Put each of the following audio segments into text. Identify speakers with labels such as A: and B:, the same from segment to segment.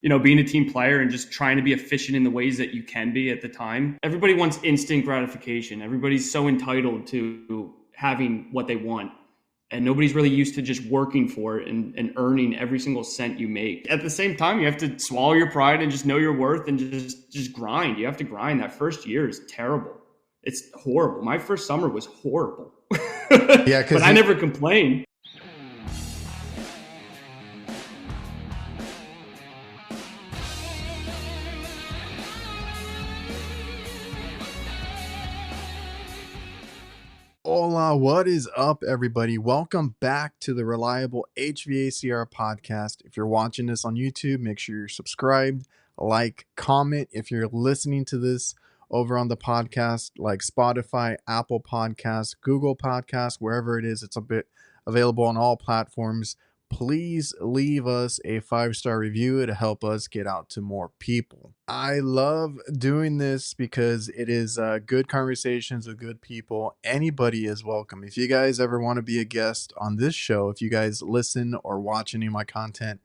A: being a team player and just trying to be efficient in the ways that you can be at the time. Everybody wants instant gratification. Everybody's so entitled to having what they want. And nobody's really used to just working for it and earning every single cent you make. At the same time, you have to swallow your pride and just know your worth and just grind. You have to grind. That first year is terrible. It's horrible. My first summer was horrible.
B: Yeah,
A: but I never complained.
B: Hola, what is up, everybody? Welcome back to the Reliable HVACR podcast. If you're watching this on YouTube, make sure you're subscribed, like, comment. If you're listening to this over on the podcast like Spotify, Apple Podcasts, Google Podcasts, wherever it is, it's a bit available on all platforms. Please leave us a 5-star review to help us get out to more people. I love doing this because it is good conversations with good people. Anybody is welcome. If you guys ever want to be a guest on this show, if you guys listen or watch any of my content,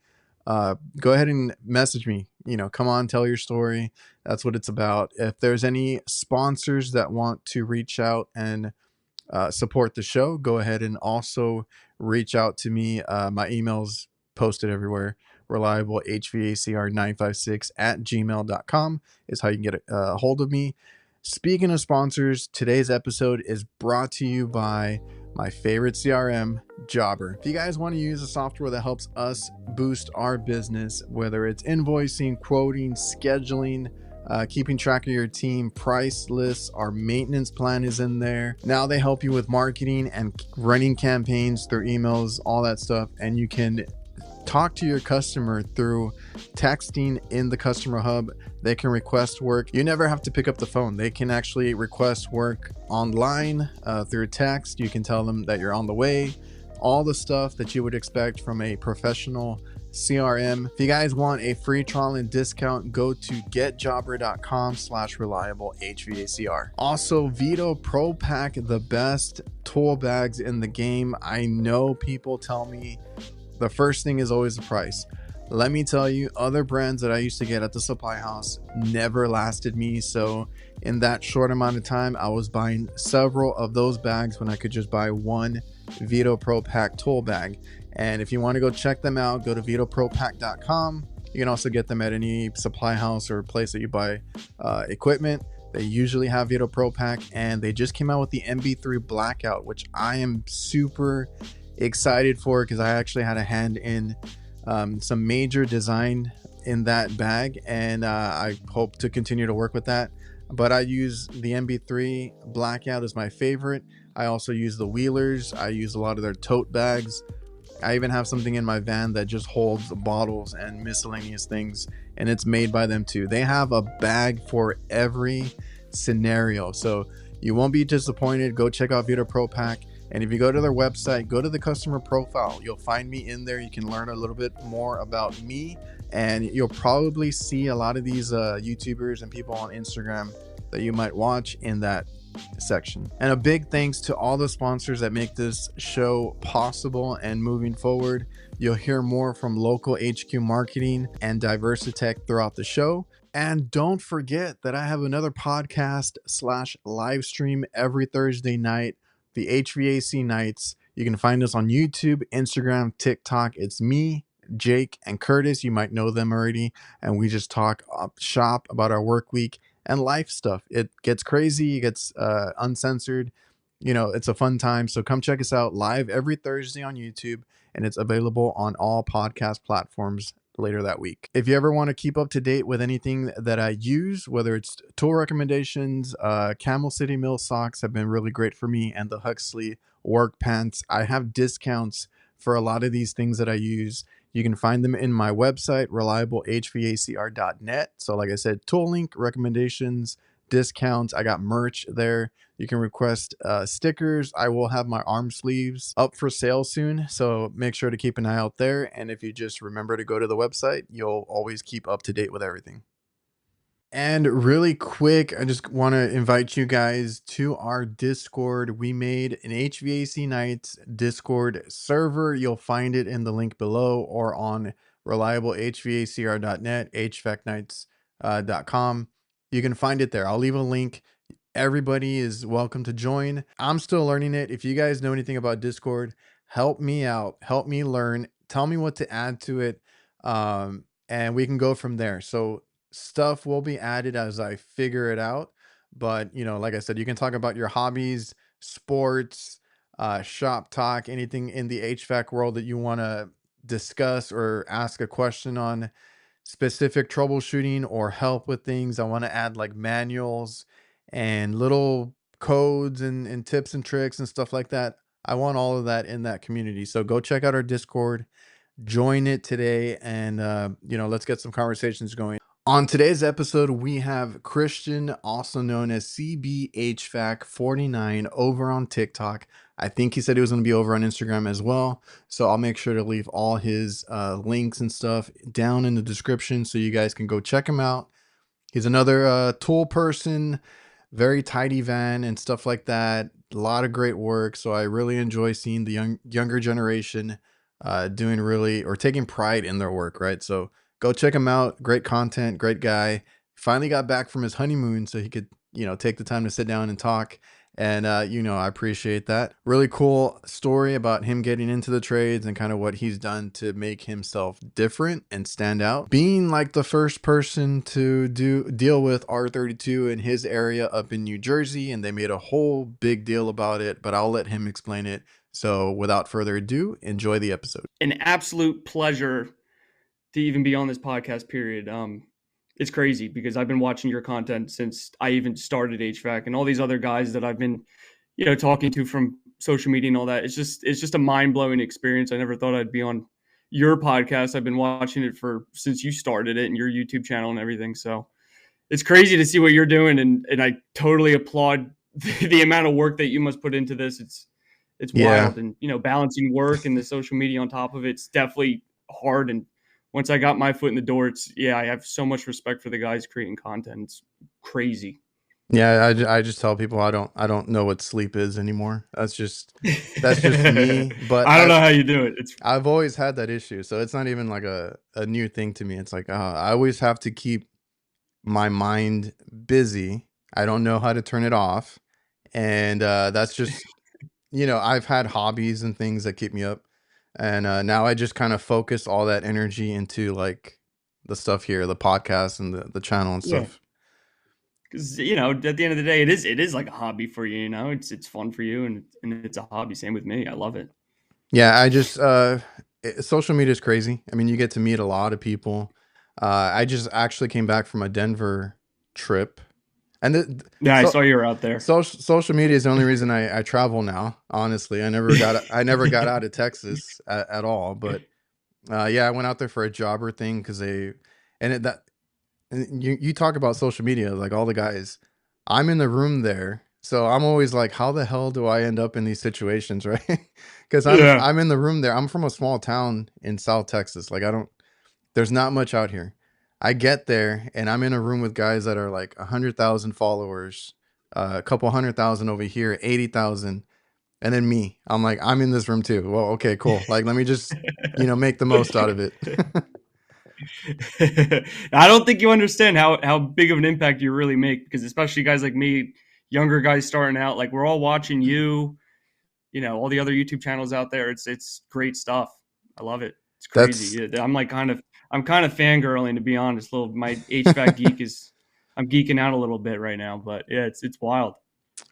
B: go ahead and message me. Come on, tell your story. That's what it's about. If there's any sponsors that want to reach out and support the show, go ahead and also reach out to me. My email's posted everywhere. reliablehvacr956@gmail.com is how you can get a hold of me. Speaking of sponsors, today's episode is brought to you by my favorite CRM, Jobber. If you guys want to use a software that helps us boost our business, whether it's invoicing, quoting, scheduling, keeping track of your team, price lists, our maintenance plan is in there. Now they help you with marketing and running campaigns through emails, all that stuff. And you can talk to your customer through texting in the customer hub. They can request work. You never have to pick up the phone. They can actually request work online through text. You can tell them that you're on the way. All the stuff that you would expect from a professional CRM. If you guys want a free trial and discount, go to getjobber.com/reliablehvacr. Also, VETO Pro Pack, the best tool bags in the game. I know people tell me the first thing is always the price. Let me tell you, other brands that I used to get at the supply house never lasted me. So in that short amount of time, I was buying several of those bags when I could just buy one VETO Pro Pack tool bag. And if you want to go check them out, go to vetopropack.com. You can also get them at any supply house or place that you buy equipment. They usually have VETO Pro Pack, and they just came out with the MB3 Blackout, which I am super excited for because I actually had a hand in some major design in that bag, and I hope to continue to work with that. But I use the MB3 Blackout as my favorite. I also use the Wheelers. I use a lot of their tote bags. I even have something in my van that just holds bottles and miscellaneous things, and it's made by them too. They have a bag for every scenario, so you won't be disappointed. Go check out VETO Pro Pack. And if you go to their website, go to the customer profile, you'll find me in there. You can learn a little bit more about me, and you'll probably see a lot of these YouTubers and people on Instagram that you might watch in that section. And a big thanks to all the sponsors that make this show possible and moving forward. You'll hear more from Local HQ Marketing and DIVERSITECH throughout the show. And don't forget that I have another podcast / live stream every Thursday night, the HVAC Nights. You can find us on YouTube, Instagram, TikTok. It's me, Jake, and Curtis. You might know them already. And we just talk shop about our work week and life stuff. It gets crazy, it gets uncensored. It's a fun time. So come check us out live every Thursday on YouTube, and it's available on all podcast platforms later that week. If you ever want to keep up to date with anything that I use, whether it's tool recommendations, Camel City Mill socks have been really great for me, and the Huxley work pants. I have discounts for a lot of these things that I use. You can find them in my website, reliablehvacr.net. So like I said, tool link, recommendations, discounts. I got merch there. You can request stickers. I will have my arm sleeves up for sale soon, so make sure to keep an eye out there. And if you just remember to go to the website, you'll always keep up to date with everything. And really quick, I just want to invite you guys to our Discord. We made an HVAC Nights Discord server. You'll find it in the link below or on reliablehvacr.net, hvacnights.com. You can find it there. I'll leave a link. Everybody is welcome to join. I'm still learning it. If you guys know anything about Discord, help me out, help me learn, tell me what to add to it. And we can go from there. So stuff will be added as I figure it out. But, like I said, you can talk about your hobbies, sports, shop talk, anything in the HVAC world that you want to discuss or ask a question on, specific troubleshooting or help with things. I want to add like manuals and little codes and tips and tricks and stuff like that. I want all of that in that community. So go check out our Discord, join it today, and let's get some conversations going. On today's episode, we have Christian, also known as CBHVAC49, over on TikTok. I think he said he was going to be over on Instagram as well. So I'll make sure to leave all his links and stuff down in the description so you guys can go check him out. He's another tool person, very tidy van and stuff like that. A lot of great work. So I really enjoy seeing the younger generation doing really, or taking pride in their work, right? So go check him out. Great content, great guy. Finally got back from his honeymoon so he could, take the time to sit down and talk. And, I appreciate that. Really cool story about him getting into the trades and kind of what he's done to make himself different and stand out. Being like the first person to deal with R32 in his area up in New Jersey, and they made a whole big deal about it, but I'll let him explain it. So without further ado, enjoy the episode.
A: An absolute pleasure to even be on this podcast, period. It's crazy because I've been watching your content since I even started HVAC, and all these other guys that I've been, talking to from social media and all that. It's just a mind-blowing experience. I never thought I'd be on your podcast. I've been watching it since you started it and your YouTube channel and everything. So it's crazy to see what you're doing. And I totally applaud the amount of work that you must put into this. It's wild. And, balancing work and the social media on top of it's definitely hard. And once I got my foot in the door, I have so much respect for the guys creating content. It's crazy.
B: Yeah, I just tell people I don't know what sleep is anymore. That's just me. But
A: I don't know how you do it.
B: I've always had that issue, so it's not even like a new thing to me. It's like I always have to keep my mind busy. I don't know how to turn it off, and that's just I've had hobbies and things that keep me up. And now I just kind of focus all that energy into like the stuff here, the podcast and the channel and stuff.
A: Because at the end of the day, it is like a hobby for you. It's fun for you, and it's a hobby. Same with me. I love it.
B: Yeah, I just social media is crazy. I mean, you get to meet a lot of people. I just actually came back from a Denver trip. And
A: I saw you were out there.
B: Social media is the only reason I travel now. Honestly, I never got out of Texas at all. But I went out there for a jobber thing because you talk about social media, like all the guys. I'm in the room there, so I'm always like, how the hell do I end up in these situations, right? Because I'm in the room there. I'm from a small town in South Texas. Like there's not much out here. I get there and I'm in a room with guys that are like 100,000 followers, a couple 100,000 over here, 80,000. And then me, I'm like, I'm in this room too. Well, okay, cool. Like, let me just, make the most out of it.
A: I don't think you understand how big of an impact you really make, because especially guys like me, younger guys starting out, like we're all watching you, all the other YouTube channels out there. It's great stuff. I love it. It's crazy. I'm kind of fangirling, to be honest. My HVAC geek I'm geeking out a little bit right now, but yeah, it's wild.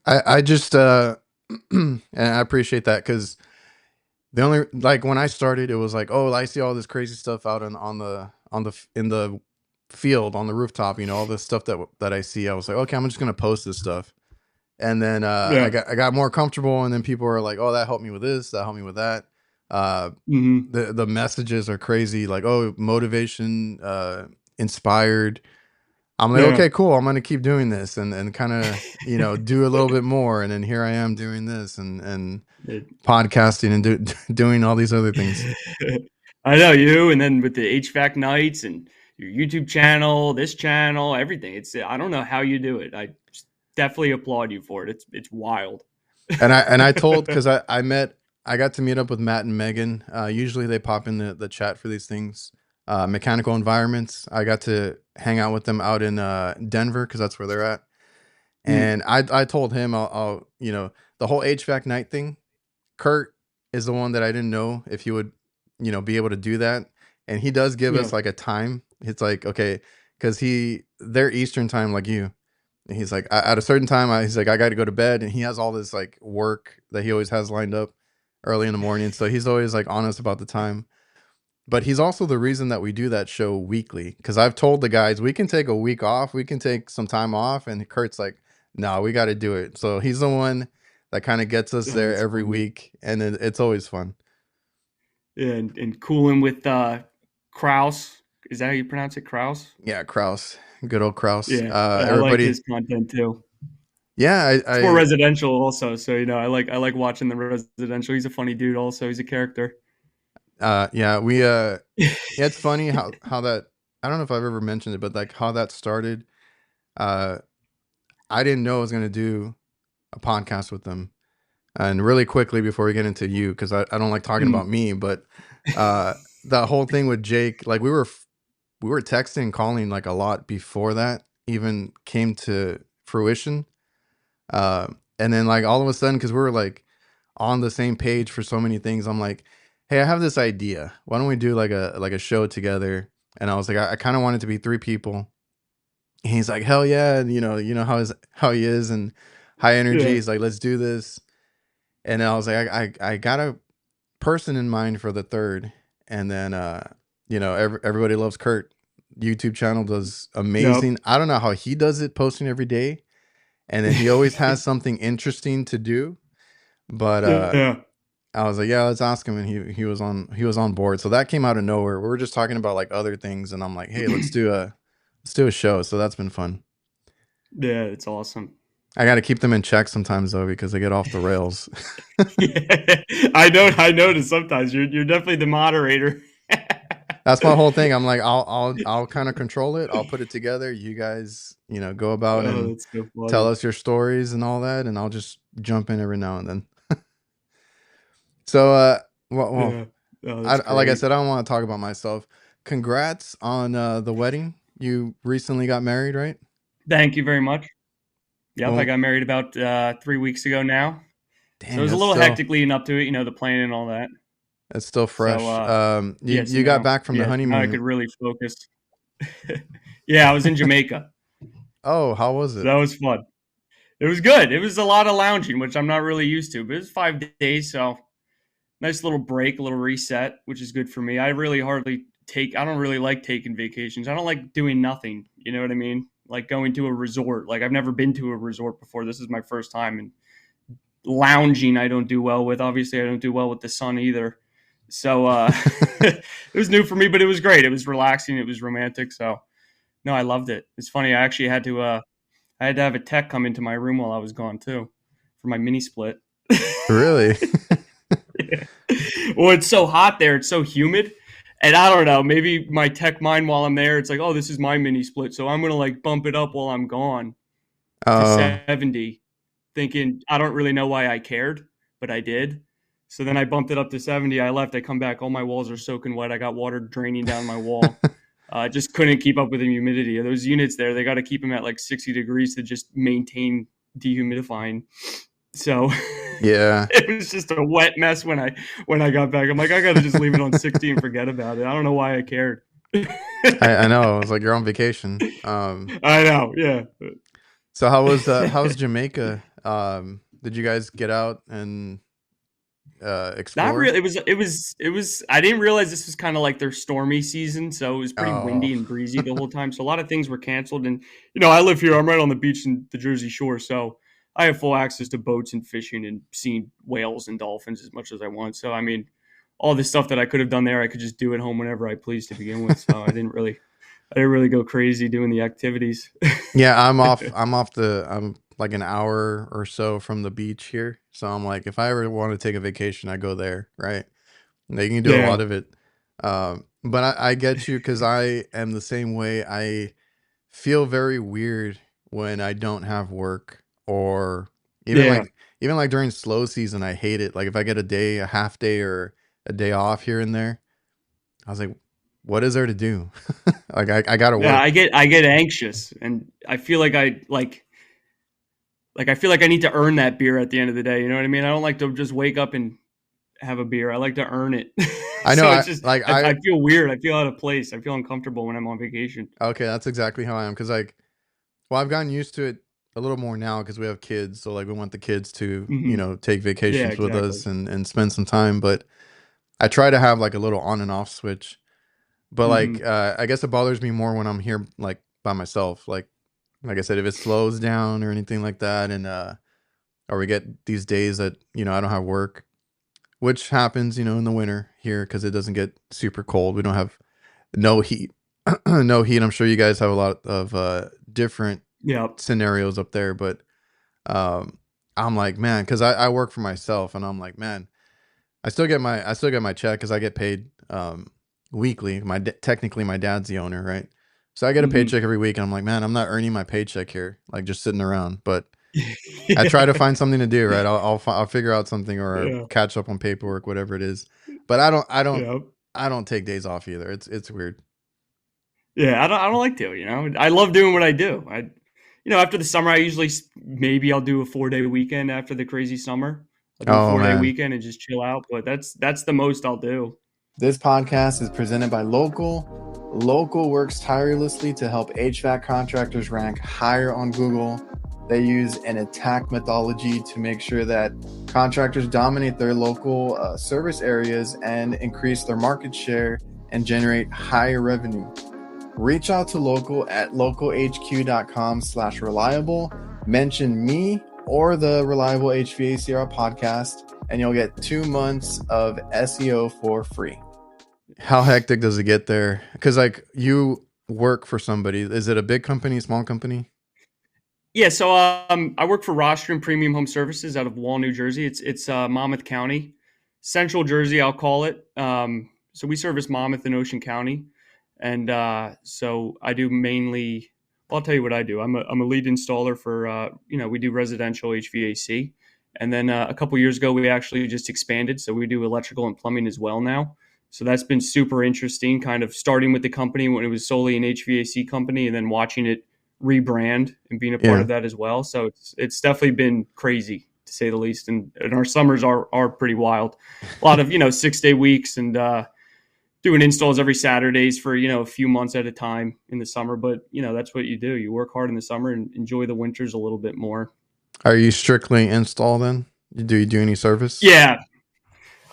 B: I just and I appreciate that, because the only, like, when I started, it was like, oh, I see all this crazy stuff out in the field, on the rooftop, all this stuff that I see. I was like, okay, I'm just gonna post this stuff, and then I got more comfortable, and then people were like, oh, that helped me with this, that helped me with that. The messages are crazy, like, oh, motivation, inspired. I'm like, okay, cool, I'm gonna keep doing this and kind of do a little bit more, and then here I am doing this and podcasting and doing all these other things.
A: I know you, and then with the HVAC nights and your YouTube channel, this channel, everything. I don't know how you do it. I definitely applaud you for it. It's wild.
B: And I told, because I got to meet up with Matt and Megan. Usually they pop in the chat for these things. mechanical environments. I got to hang out with them out in Denver because that's where they're at.
A: Mm.
B: And I told him I'll the whole HVAC night thing. Kurt is the one that I didn't know if he would be able to do that, and he does give
A: Yeah.
B: us like a time. It's like, okay, because they're Eastern time like you. And he's like, at a certain time, he's like, I got to go to bed, and he has all this like work that he always has lined up early in the morning. So he's always like honest about the time. But he's also the reason that we do that show weekly. Because I've told the guys we can take a week off, we can take some time off, and Kurt's like, no, we got to do it. So he's the one that kind of gets us
A: Oh,
B: there
A: that's
B: every
A: funny.
B: week, and it's always fun.
A: Yeah, and cooling with Kraus. Is that how you pronounce it? Kraus?
B: Yeah, Kraus, good old Kraus.
A: Yeah, I like
B: Everybody,
A: his content too.
B: yeah,
A: It's more residential also, so I like watching the residential. He's a funny dude also. He's a character.
B: yeah, yeah, it's funny how that. I don't know if I've ever mentioned it, but like how that started. Uh, I didn't know I was gonna do a podcast with them. And really quickly before we get into you, because I don't like talking
A: Mm.
B: about me, but uh, the whole thing with Jake, like we were texting, calling like a lot before that even came to fruition. Uh, and then like all of a sudden, because we were like on the same page for so many things, I'm like, hey, I have this idea. Why don't we do like a show together? And I was like, I kind of want it to be three people. And he's like, hell yeah, and how he is and high energy.
A: Yeah.
B: He's like, let's do this. And I was like, I got a person in mind for the third. And then everybody loves Kurt. YouTube channel does
A: Yep.
B: amazing. I don't know how he does it, posting every day, and then he always has something interesting to do. But
A: Yeah.
B: I was like, yeah, let's ask him, and he was on board. So that came out of nowhere. We were just talking about like other things, and I'm like, hey, let's do a show. So that's been fun.
A: Yeah, it's awesome.
B: I got to keep them in check sometimes though, because they get off the rails.
A: Yeah. I noticed sometimes you're definitely the moderator.
B: That's my whole thing. I'm like, I'll kind of control it. I'll put it together. You guys, go about
A: Oh,
B: and
A: that's so
B: tell
A: funny.
B: us your stories and all that, and I'll just jump in every now and then. So, well,
A: Yeah. Oh, that's
B: like I
A: great.
B: said, I don't want to talk about myself. Congrats on the wedding. You recently got married, right?
A: Thank you very much. Yep, I
B: Well,
A: got married about 3 weeks ago now. So it
B: dang,
A: was a
B: that's
A: little
B: still
A: hectic leading up to it, the planning and all that.
B: that's still
A: So
B: fresh. You
A: yes,
B: you got back from the
A: now I
B: honeymoon.
A: could really focus. Yeah, I was in Jamaica.
B: Oh, how was
A: So
B: it?
A: that was fun. It was good. It was a lot of lounging, which I'm not really used to, but it was 5 days, so nice little break, a little reset, which is good for me. I don't really like taking vacations. I don't like doing nothing. You know what I mean? Like going to a resort. Like I've never been to a resort before. This is my first time, and lounging I don't do well with. Obviously, I don't do well with the sun either. So it was new for me, but it was great. It was relaxing. It was romantic. So no, I loved it. It's funny. I had to have a tech come into my room while I was gone too for my mini split.
B: Really?
A: Yeah. Well, it's so hot there. It's so humid. And I don't know, maybe my tech mind while I'm there, it's like, oh, this is my mini split. So I'm going to like bump it up while I'm gone to
B: Oh,
A: 70, thinking I don't really know why I cared, but I did. So then I bumped it up to 70. I left. I come back. All my walls are soaking wet. I got water draining down my wall. I just couldn't keep up with the humidity. Those units there, they got to keep them at like 60 degrees to just maintain dehumidifying. So
B: yeah.
A: it was just a wet mess when I got back. I'm like, I got to just leave it on 60 and forget about it. I don't know why I cared.
B: I know. It's like you're on vacation.
A: I know. Yeah.
B: So how was Jamaica? Did you guys get out and
A: Not
B: explore?
A: really. It was. I didn't realize this was kind of like their stormy season, so it was pretty
B: Oh,
A: windy and breezy the whole time. So a lot of things were canceled. And I live here. I'm right on the beach in the Jersey Shore, so I have full access to boats and fishing and seeing whales and dolphins as much as I want. So I mean, all the stuff that I could have done there, I could just do at home whenever I pleased to begin with. So I didn't really go crazy doing the activities.
B: yeah. I'm like an hour or so from the beach here, so I'm like, if I ever want to take a vacation, I go there, right? And you can do a
A: Yeah.
B: lot of it. But I get you because I am the same way. I feel very weird when I don't have work, or even
A: Yeah.
B: like during slow season, I hate it. Like if I get a half day or a day off here and there, I was like, what is there to do? Like I gotta
A: Yeah,
B: work.
A: I get anxious, and I feel like I feel like I need to earn that beer at the end of the day. You know what I mean? I don't like to just wake up and have a beer. I like to earn it.
B: I know.
A: So
B: I
A: it's just
B: like
A: I feel weird. I feel out of place. I feel uncomfortable when I'm on vacation.
B: okay. That's exactly how I am. Cause like, well, I've gotten used to it a little more now because we have kids. So like, we want the kids to,
A: Hmm.
B: take
A: Yeah,
B: vacations with
A: exactly.
B: us and spend some time. But I try to have like a little on and off switch. But like,
A: Hmm.
B: I guess it bothers me more when I'm here like by myself. Like I said, if it slows down or anything like that, and or we get these days that I don't have work, which happens, in the winter here because it doesn't get super cold. We don't have no heat, no heat. I'm sure you guys have a lot of different
A: Yep.
B: scenarios up there, but um, I'm like, man, because I work for myself, and I'm like, man, I still get my check because I get paid weekly. Technically my dad's the owner, right? So I get a
A: Hmm.
B: paycheck every week, and I'm like, man, I'm not earning my paycheck here, like just sitting around. But I try to
A: Yeah.
B: find something to do, right? I'll figure out something or
A: Yeah.
B: catch up on paperwork, whatever it is. But
A: Yep.
B: I don't take days off either. It's weird.
A: Yeah. I don't like to. I love doing what I do. After the summer, I usually maybe I'll do a 4-day weekend after the crazy summer. I'll do a
B: Oh
A: 4-day
B: man.
A: weekend and just chill out. But that's the most I'll do.
B: This podcast is presented by Local. Local works tirelessly to help HVAC contractors rank higher on Google. They use an attack methodology to make sure that contractors dominate their local service areas and increase their market share and generate higher revenue. Reach out to Local at localhq.com/reliable. Mention me or the Reliable HVACR podcast, and you'll get 2 months of SEO for free. How hectic does it get there? Because like you work for somebody. Is it a big company, small company?
A: Yeah, so I work for Rostrum Premium Home Services out of Wall, New Jersey. It's Monmouth County, Central Jersey, I'll call it. So we service Monmouth and Ocean County, and so I do mainly. Well, I'll tell you what I do. I'm a lead installer for we do residential HVAC, and then a couple years ago we actually just expanded, so we do electrical and plumbing as well now. So that's been super interesting. Kind of starting with the company when it was solely an HVAC company, and then watching it rebrand and being a part
B: Yeah.
A: of that as well. So it's definitely been crazy to say the least. And our summers are pretty wild. A lot of 6-day weeks and doing installs every Saturdays for a few months at a time in the summer. But that's what you do. You work hard in the summer and enjoy the winters a little bit more.
B: Are you strictly install then? Do you do any service?
A: Yeah.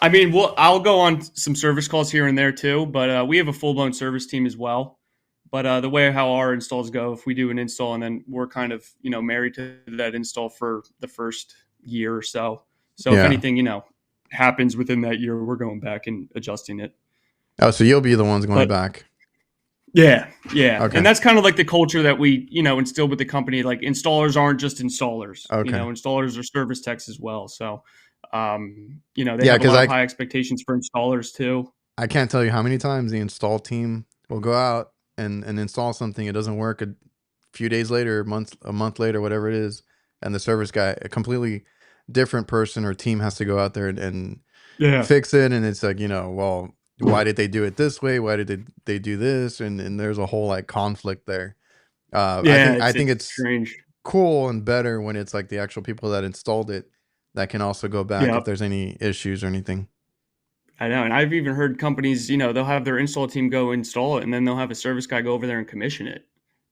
A: I mean, I'll go on some service calls here and there too, but we have a full blown service team as well. But the way how our installs go, if we do an install and then we're kind of married to that install for the first year or so. So if
B: Yeah.
A: anything happens within that year, we're going back and adjusting it.
B: Oh, so you'll be the ones going
A: But
B: back.
A: yeah, yeah, and
B: Okay.
A: that's kind of like the culture that we instilled with the company. Like installers aren't just installers.
B: Okay.
A: Installers are service techs as well. So they
B: Yeah,
A: have a
B: because
A: lot of
B: I
A: high expectations for installers too.
B: I can't tell you how many times the install team will go out and install something. It doesn't work a few days later, a month later, whatever it is, and the service guy, a completely different person or team, has to go out there and
A: Yeah,
B: fix it. And it's like, well, why did they do it this way? Why did they do this? And there's a whole like conflict there. I
A: yeah,
B: think I think
A: it's
B: it's
A: strange.
B: cool and better when it's like the actual people that installed it that can also go back
A: Yeah.
B: if there's any issues or anything.
A: I know, and I've even heard companies, they'll have their install team go install it, and then they'll have a service guy go over there and commission it.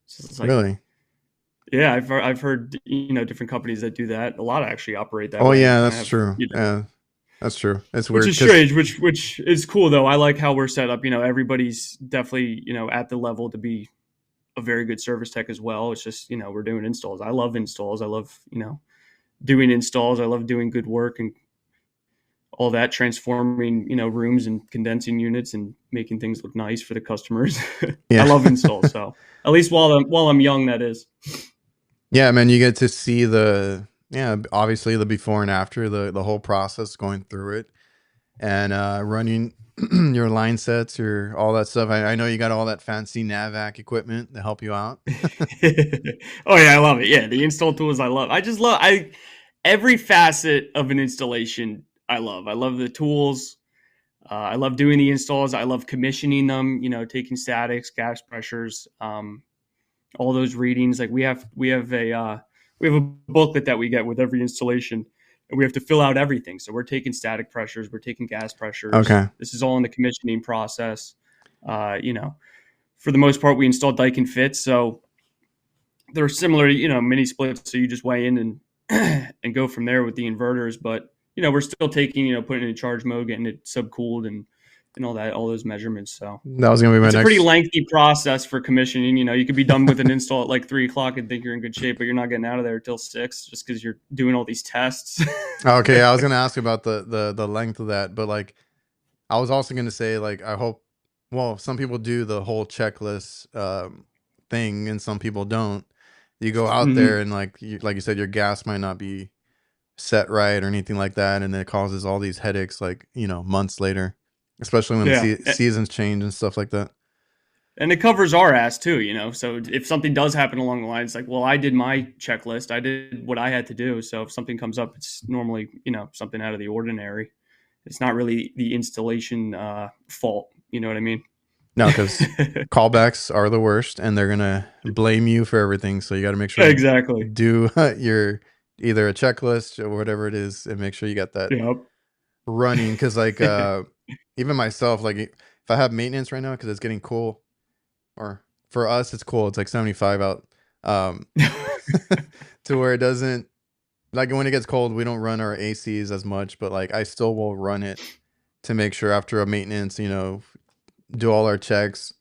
A: So it's like,
B: Really?
A: yeah, I've heard different companies that do that. A lot actually operate that
B: Oh
A: way,
B: yeah,
A: and
B: that's
A: have
B: true. Yeah, that's true. It's
A: which
B: weird
A: is
B: because
A: strange, which is cool though. I like how we're set up. Everybody's definitely at the level to be a very good service tech as well. It's just we're doing installs. I love installs. I love doing installs. I love doing good work and all that, transforming rooms and condensing units and making things look nice for the customers. I
B: yeah,
A: love installs, so at least while I'm young, that is.
B: yeah, man, you get to see obviously the before and after the whole process going through it and running your line sets, your all that stuff. I know you got all that fancy NAVAC equipment to help you out.
A: Oh yeah, I love it. Yeah, the install tools I love. I just love every facet of an installation. I love the tools. I love doing the installs. I love commissioning them, taking statics, gas pressures, all those readings. Like we have a booklet that we get with every installation, and we have to fill out everything. So we're taking static pressures, we're taking gas pressures.
B: Okay.
A: This is all in the commissioning process. For the most part, we install Daikin fits, so they're similar to mini splits. So you just weigh in and go from there with the inverters. But we're still taking putting it in charge mode, getting it subcooled and all those measurements. So
B: That was gonna be my
A: it's
B: next.
A: a pretty lengthy process for commissioning. You could be done with an install at like 3:00 and think you're in good shape, but you're not getting out of there till 6 just because you're doing all these tests.
B: Okay, I was gonna ask about the length of that, but like I was also gonna say, like, I hope. Well, some people do the whole checklist thing, and some people don't. You go out there and like you said, your gas might not be set right or anything like that, and it causes all these headaches like months later, especially when the seasons change and stuff like that.
A: And it covers our ass too, so if something does happen along the line, it's like, well, I did my checklist, I did what I had to do, so if something comes up, it's normally something out of the ordinary. It's not really the installation fault, you know what I mean?
B: No, because callbacks are the worst, and they're gonna blame you for everything. So you got to make sure
A: exactly
B: you do your either a checklist or whatever it is, and make sure you got that running. Because like even myself, like if I have maintenance right now, because it's getting cool, or for us it's cool. It's like 75 out, to where it doesn't like when it gets cold, we don't run our ACs as much, but like I still will run it to make sure after a maintenance, do all our checks,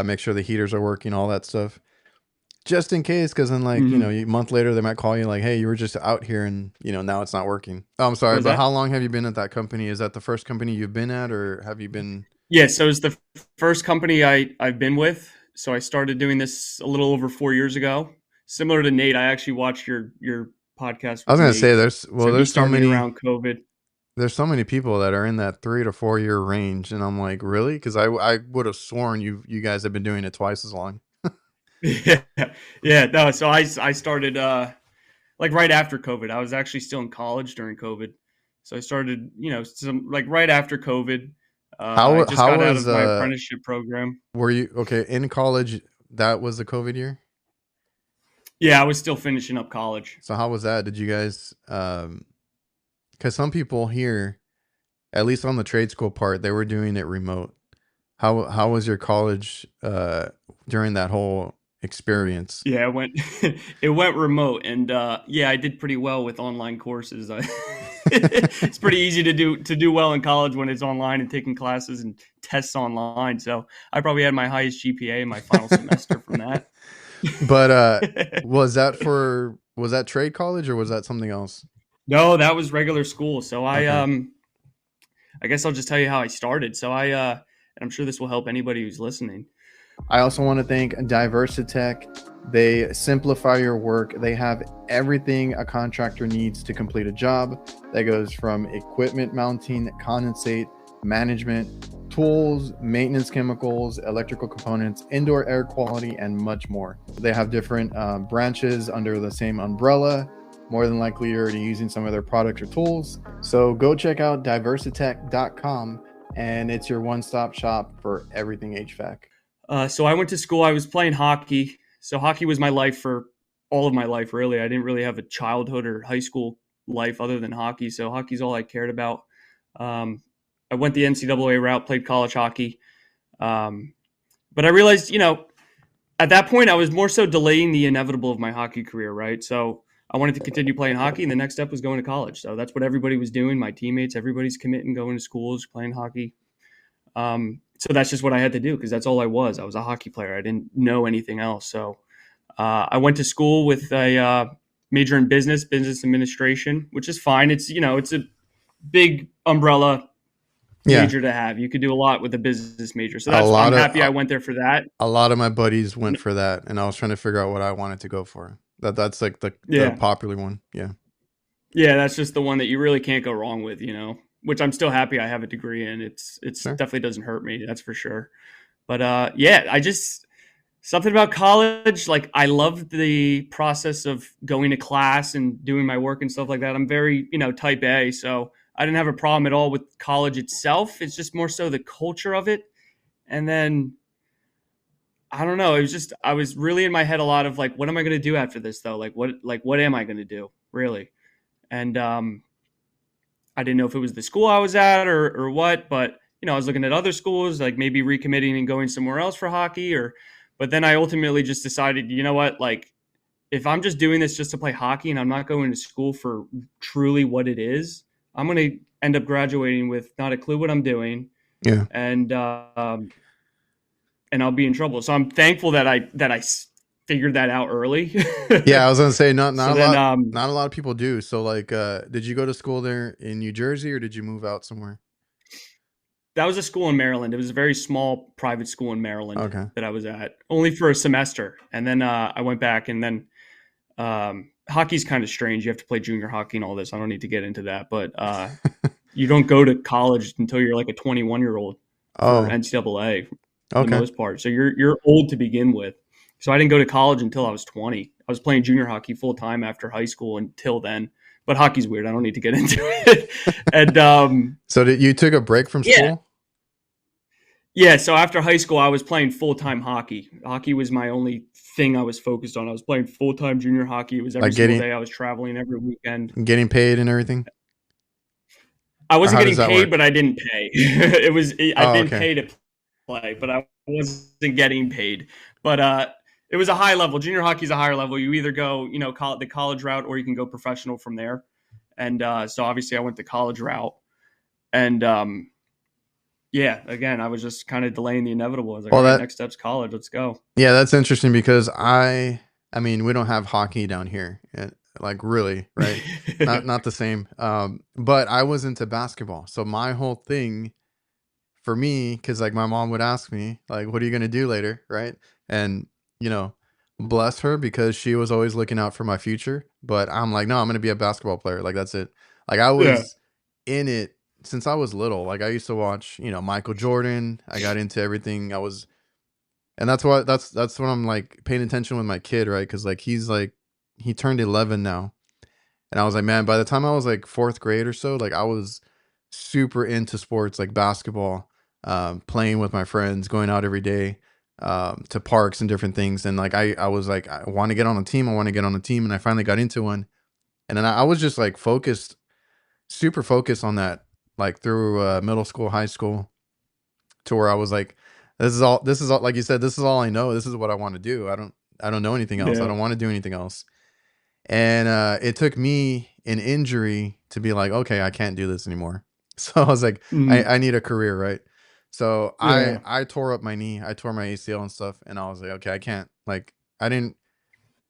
B: make sure the heaters are working, all that stuff, just in case. Because then, like a month later, they might call you like, "Hey, you were just out here, and now it's not working." Oh, I'm sorry, but how long have you been at that company? Is that the first company you've been at, or have you been?
A: Yeah, so it's the first company I've been with. So I started doing this a little over 4 years ago. Similar to Nate, I actually watched your podcast.
B: I was gonna say there's so many
A: around COVID.
B: There's so many people that are in that 3 to 4 year range, and I'm like, really? Because I would have sworn you guys have been doing it twice as long.
A: yeah. No, so I started like right after COVID. I was actually still in college during COVID, so I started right after COVID. I just got out of my apprenticeship program.
B: Were you okay in college? That was the COVID year.
A: Yeah, I was still finishing up college.
B: So how was that? Did you guys? Because some people here, at least on the trade school part, they were doing it remote. How was your college during that whole experience?
A: Yeah, it went remote, and I did pretty well with online courses. It's pretty easy to do well in college when it's online and taking classes and tests online. So I probably had my highest GPA in my final semester from that.
B: But was that trade college or was that something else?
A: No, that was regular school. So I guess I'll just tell you how I started. So and I'm sure this will help anybody who's listening.
B: I also want to thank DIVERSITECH. They simplify your work. They have everything a contractor needs to complete a job. That goes from equipment mounting, condensate, management, tools, maintenance chemicals, electrical components, indoor air quality, and much more. They have different branches under the same umbrella. More than likely, you're already using some of their products or tools. So go check out DIVERSITECH.com, and it's your one-stop shop for everything HVAC.
A: So I went to school. I was playing hockey. So hockey was my life for all of my life, really. I didn't really have a childhood or high school life other than hockey. So hockey's all I cared about. I went the NCAA route, played college hockey. But I realized, at that point, I was more so delaying the inevitable of my hockey career, right? So I wanted to continue playing hockey, and the next step was going to college. So that's what everybody was doing. My teammates, everybody's committing, going to schools, playing hockey. So that's just what I had to do because that's all I was. I was a hockey player. I didn't know anything else. So I went to school with a major in business administration, which is fine. It's, it's a big umbrella major to have. You could do a lot with a business major. So I'm happy I went there for that.
B: A lot of my buddies went for that, and I was trying to figure out what I wanted to go for. That's like the popular one. Yeah. Yeah,
A: that's just the one that you really can't go wrong with, which I'm still happy I have a degree in. It's sure. Definitely doesn't hurt me, that's for sure. But I just something about college, like I love the process of going to class and doing my work and stuff like that. I'm very, type A, so I didn't have a problem at all with college itself. It's just more so the culture of it. And then I don't know. It was just I was really in my head a lot of like, what am I going to do after this though? What am I going to do really? And I didn't know if it was the school I was at or what, but I was looking at other schools, like maybe recommitting and going somewhere else for hockey but then I ultimately just decided, you know what, like if I'm just doing this just to play hockey and I'm not going to school for truly what it is, I'm going to end up graduating with not a clue what I'm doing.
B: Yeah.
A: And I'll be in trouble. So I'm thankful that I figured that out early.
B: Yeah, I was gonna say not
A: So
B: a
A: then,
B: lot, not a lot of people do. So like, did you go to school there in New Jersey or did you move out somewhere?
A: that was a school in Maryland. It was a very small private school in Maryland
B: Okay.
A: that I was at, only for a semester. And then I went back, and then hockey's kind of strange. You have to play junior hockey and all this. I don't need to get into that, but you don't go to college until you're like a 21-year-old for
B: Oh,
A: NCAA for the
B: okay.
A: most part. So you're old to begin with. So I didn't go to college until I was 20. I was playing junior hockey full time after high school until then. But hockey's weird. I don't need to get into it. And
B: So did you took a break from school?
A: yeah. So after high school, I was playing full time hockey. Hockey was my only thing I was focused on. I was playing full time junior hockey. It was every
B: Like
A: single day. I was traveling every weekend.
B: getting paid and everything?
A: I
B: Or
A: wasn't
B: how
A: getting
B: does that
A: paid,
B: work?
A: but I didn't pay. I
B: Oh,
A: didn't
B: okay.
A: pay to play, but I wasn't getting paid. But it was a high level. Junior hockey is a higher level. You either go, the college route, or you can go professional from there. And so obviously I went the college route. And yeah, again, I was just kind of delaying the inevitable. I was like,
B: Well,
A: all right,
B: that
A: next step's college. Let's go.
B: yeah, that's interesting because I mean, we don't have hockey down here, like really, right? Not the same. But I was into basketball, so my whole thing for me, because like my mom would ask me, like, "What are you gonna do later?" Right? And you know, bless her because she was always looking out for my future. But I'm like, no, I'm gonna be a basketball player. Like that's it. Like I
A: Yeah.
B: was in it since I was little. Like I used to watch, Michael Jordan. I got into everything. And that's what I'm like paying attention with my kid, right? Because like he turned 11 now, and I was like, man, by the time I was like fourth grade or so, like I was super into sports, like basketball, playing with my friends, going out every day, to parks and different things, and like I was like, I want to get on a team, I want to get on a team, and I finally got into one, and then I was just like focused, super focused on that, like through middle school, high school, to where I was like, this is all, like you said, this is all I know. This is what I want to do. I don't know anything else. I
A: Yeah.
B: don't want to do anything else. And it took me an injury to be like, okay, I can't do this anymore. So I was like,
A: Mm,
B: I need a career, right? So
A: yeah.
B: I tore up my knee, I tore my ACL and stuff, and I was like, okay, I can't, like I didn't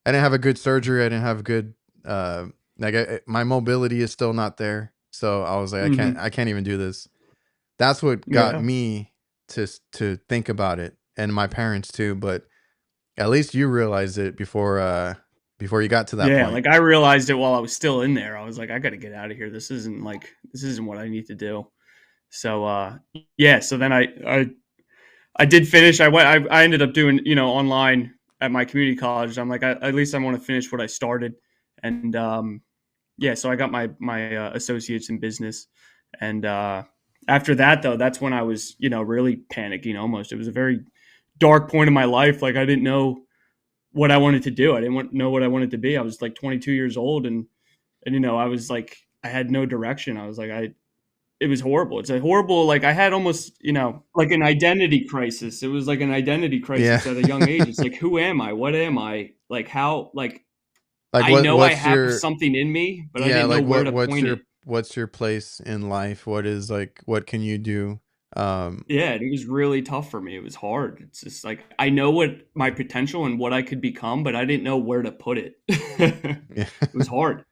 B: have a good surgery. I didn't have good like my mobility is still not there. So I was like,
A: Hmm.
B: I can't even do this. That's what got
A: Yeah.
B: me to think about it, and my parents too, but at least you realized it before you got to that
A: Yeah.
B: point.
A: Like I realized it while I was still in there. I was like, I got to get out of here. This isn't what I need to do. So yeah. So then I did finish. I ended up doing, online at my community college. I'm like, at least I want to finish what I started. And yeah, so I got my associates in business. And after that, though, that's when I was, really panicking almost. It was a very dark point in my life. Like I didn't know what I wanted to do. I didn't know what I wanted to be. I was like 22 years old, and I was like, I had no direction. I was like, it was horrible. It's a horrible, like I had almost, like an identity crisis. It was like an identity
B: Yeah.
A: crisis at a young age. It's like, who am I? What am I? Like how, like
B: Like
A: I know I
B: what's
A: have
B: your
A: something in me, but I
B: yeah,
A: didn't know
B: like
A: where to point it.
B: what's your place in life? What is like what can you do?
A: Yeah, it was really tough for me. It was hard. It's just like I know what my potential and what I could become, but I didn't know where to put it.
B: Yeah.
A: It was hard.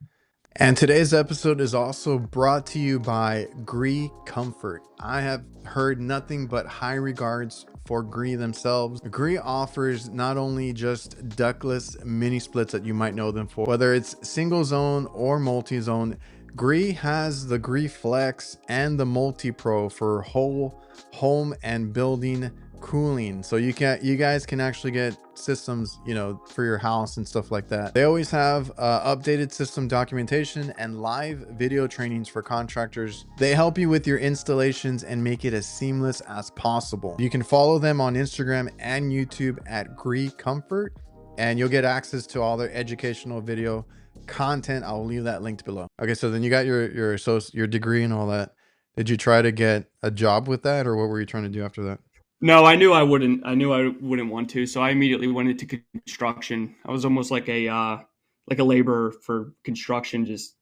B: And today's episode is also brought to you by GREE Comfort. I have heard nothing but high regards for GREE themselves. GREE offers not only just ductless mini splits that you might know them for, whether it's single zone or multi-zone. GREE has the GREE Flex and the Multi Pro for whole home and building cooling, so you guys can actually get systems, you know, for your house and stuff like that. They always have updated system documentation and live video trainings for contractors. They help you with your installations and make it as seamless as possible. You can follow them on Instagram and YouTube at GREE Comfort, and you'll get access to all their educational video content. I'll leave that linked below. Okay, so then you got your degree and all that. Did you try to get a job with that, or what were you trying to do after that?
A: No, I knew I wouldn't. I knew I wouldn't want to. So I immediately went into construction. I was almost like a laborer for construction, just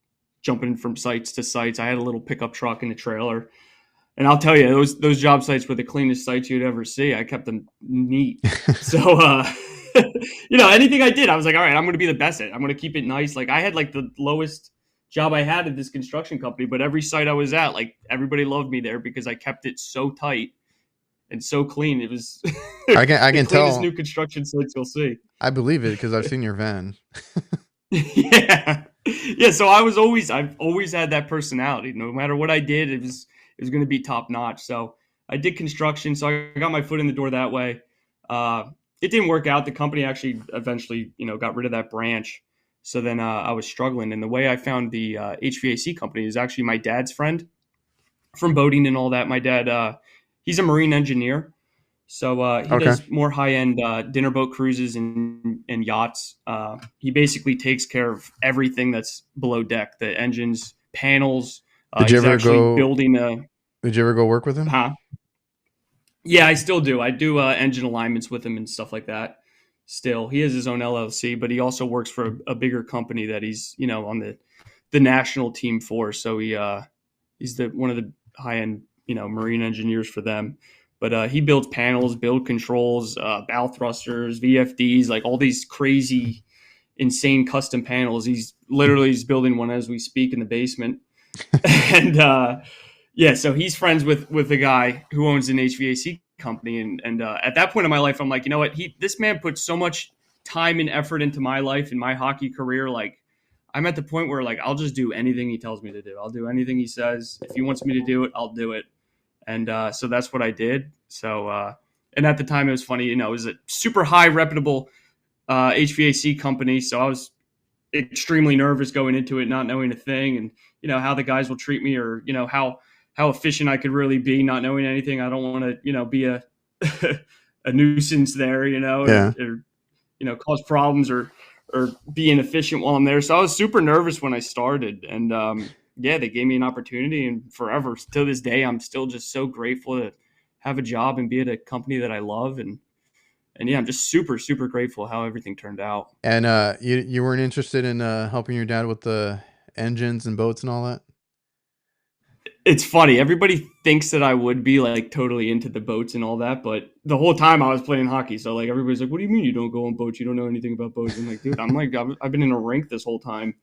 A: jumping from sites to sites. I had a little pickup truck and a trailer, and I'll tell you, those job sites were the cleanest sites you'd ever see. I kept them neat. So, anything I did, I was like, all right, I'm going to be the best at it. I'm going to keep it nice. Like I had like the lowest job I had at this construction company, but every site I was at, like everybody loved me there because I kept it so tight and so clean. It was
B: I can tell.
A: New construction sites you'll see.
B: I believe it because I've seen your van.
A: Yeah. So I've always had that personality. No matter what I did, it was going to be top notch. So I did construction. So I got my foot in the door that way. It didn't work out. The company actually eventually, got rid of that branch. So then I was struggling. And the way I found the HVAC company is actually my dad's friend from boating and all that. My dad, he's a marine engineer. So he does more high-end dinner boat cruises and yachts. He basically takes care of everything that's below deck, the engines, panels.
B: Did you ever go
A: building
B: Did you ever go work with him?
A: Huh? Yeah, I still do. I do engine alignments with him and stuff like that. Still, he has his own LLC, but he also works for a bigger company that he's on the national team for. So he's one of the high-end marine engineers for them. But he builds panels, build controls, bow thrusters, VFDs, like all these crazy, insane custom panels. He's building one as we speak in the basement. And so he's friends with the guy who owns an HVAC company. And at that point in my life, I'm like, you know what? This man put so much time and effort into my life and my hockey career. Like, I'm at the point where like I'll just do anything he tells me to do. I'll do anything he says. If he wants me to do it, I'll do it. And so that's what I did. So, and at the time it was funny, it was a super high reputable HVAC company. So I was extremely nervous going into it, not knowing a thing, and, how the guys will treat me, or, how efficient I could really be, not knowing anything. I don't want to, be a nuisance there, or cause problems or be inefficient while I'm there. So I was super nervous when I started, and, they gave me an opportunity, and forever to this day, I'm still just so grateful to have a job and be at a company that I love. And I'm just super, super grateful how everything turned out.
B: And you weren't interested in helping your dad with the engines and boats and all that?
A: It's funny. Everybody thinks that I would be like totally into the boats and all that, but the whole time I was playing hockey. So like everybody's like, what do you mean you don't go on boats? You don't know anything about boats? I'm like, dude, I've been in a rink this whole time.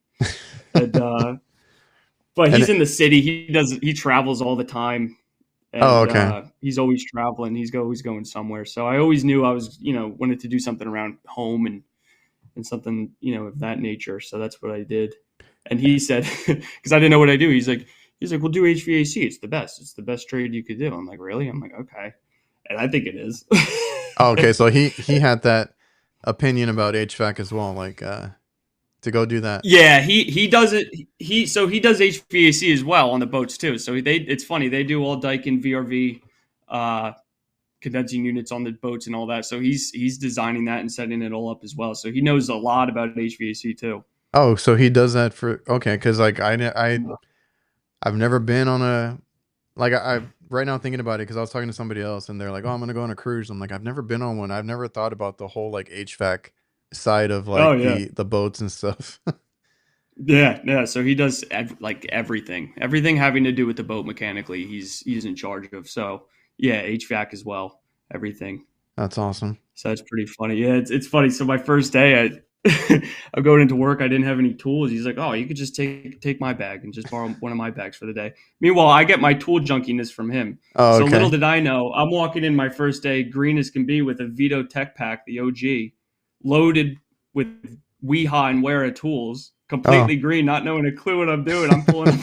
A: And, but he's in the city. He travels all the time. And, he's always traveling. He's always going somewhere. So I always knew I was, wanted to do something around home and something, of that nature. So that's what I did. And he said, because I didn't know what I do. He's like, well, do HVAC. It's the best. It's the best trade you could do. I'm like, really? I'm like, okay. And I think it is.
B: Okay. So he had that opinion about HVAC as well. Like, to go do that.
A: Yeah, he does it. He does HVAC as well on the boats too. So it's funny, they do all Daikin VRV condensing units on the boats and all that. So he's designing that and setting it all up as well. So he knows a lot about HVAC too.
B: Oh, so he does that for because like I've never been on a I right now thinking about it because I was talking to somebody else and they're like, oh, I'm gonna go on a cruise. I'm like, I've never been on one. I've never thought about the whole like HVAC side of like the boats and stuff.
A: Yeah. So he does everything having to do with the boat mechanically. He's in charge of. So yeah, HVAC as well, everything.
B: That's awesome.
A: So it's pretty funny. Yeah, it's funny. So my first day, I'm going into work. I didn't have any tools. He's like, oh, you could just take my bag and just borrow one of my bags for the day. Meanwhile, I get my tool junkiness from him. So little did I know, I'm walking in my first day, green as can be, with a VETO tech pack, the OG, loaded with WEHA and Wera tools,
B: Oh,
A: completely green, not knowing a clue what I'm doing. I'm pulling up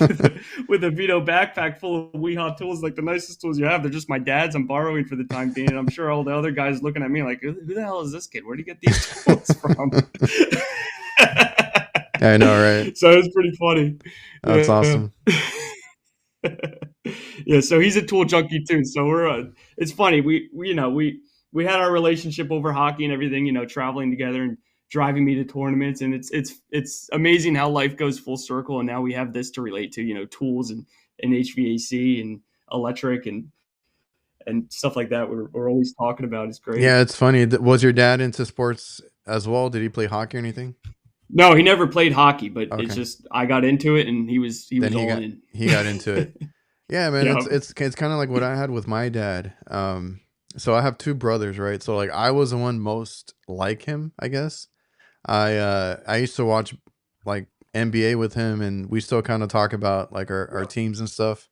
A: with a VETO backpack full of WeHa tools, like the nicest tools you have. They're just my dad's. I'm borrowing for the time being. And I'm sure all the other guys looking at me like, who the hell is this kid? Where do you get these tools from?
B: I know, right?
A: So it was pretty funny.
B: That's
A: Yeah.
B: awesome.
A: Yeah, so he's a tool junkie too. So it's funny. We had our relationship over hockey and everything, traveling together and driving me to tournaments, and it's amazing how life goes full circle, and now we have this to relate to, tools and HVAC and electric and stuff like that. We're always talking about. It's great.
B: Yeah, it's funny. Was your dad into sports as well? Did he play hockey or anything?
A: No, he never played hockey, but it's
B: Okay.
A: just I got into it and he
B: Then
A: was all in.
B: he got into it. Yeah, man,
A: Yeah.
B: it's kind of like what I had with my dad. So I have two brothers, right? So like I was the one most like him, I guess. I used to watch like NBA with him, and we still kind of talk about like our teams and stuff.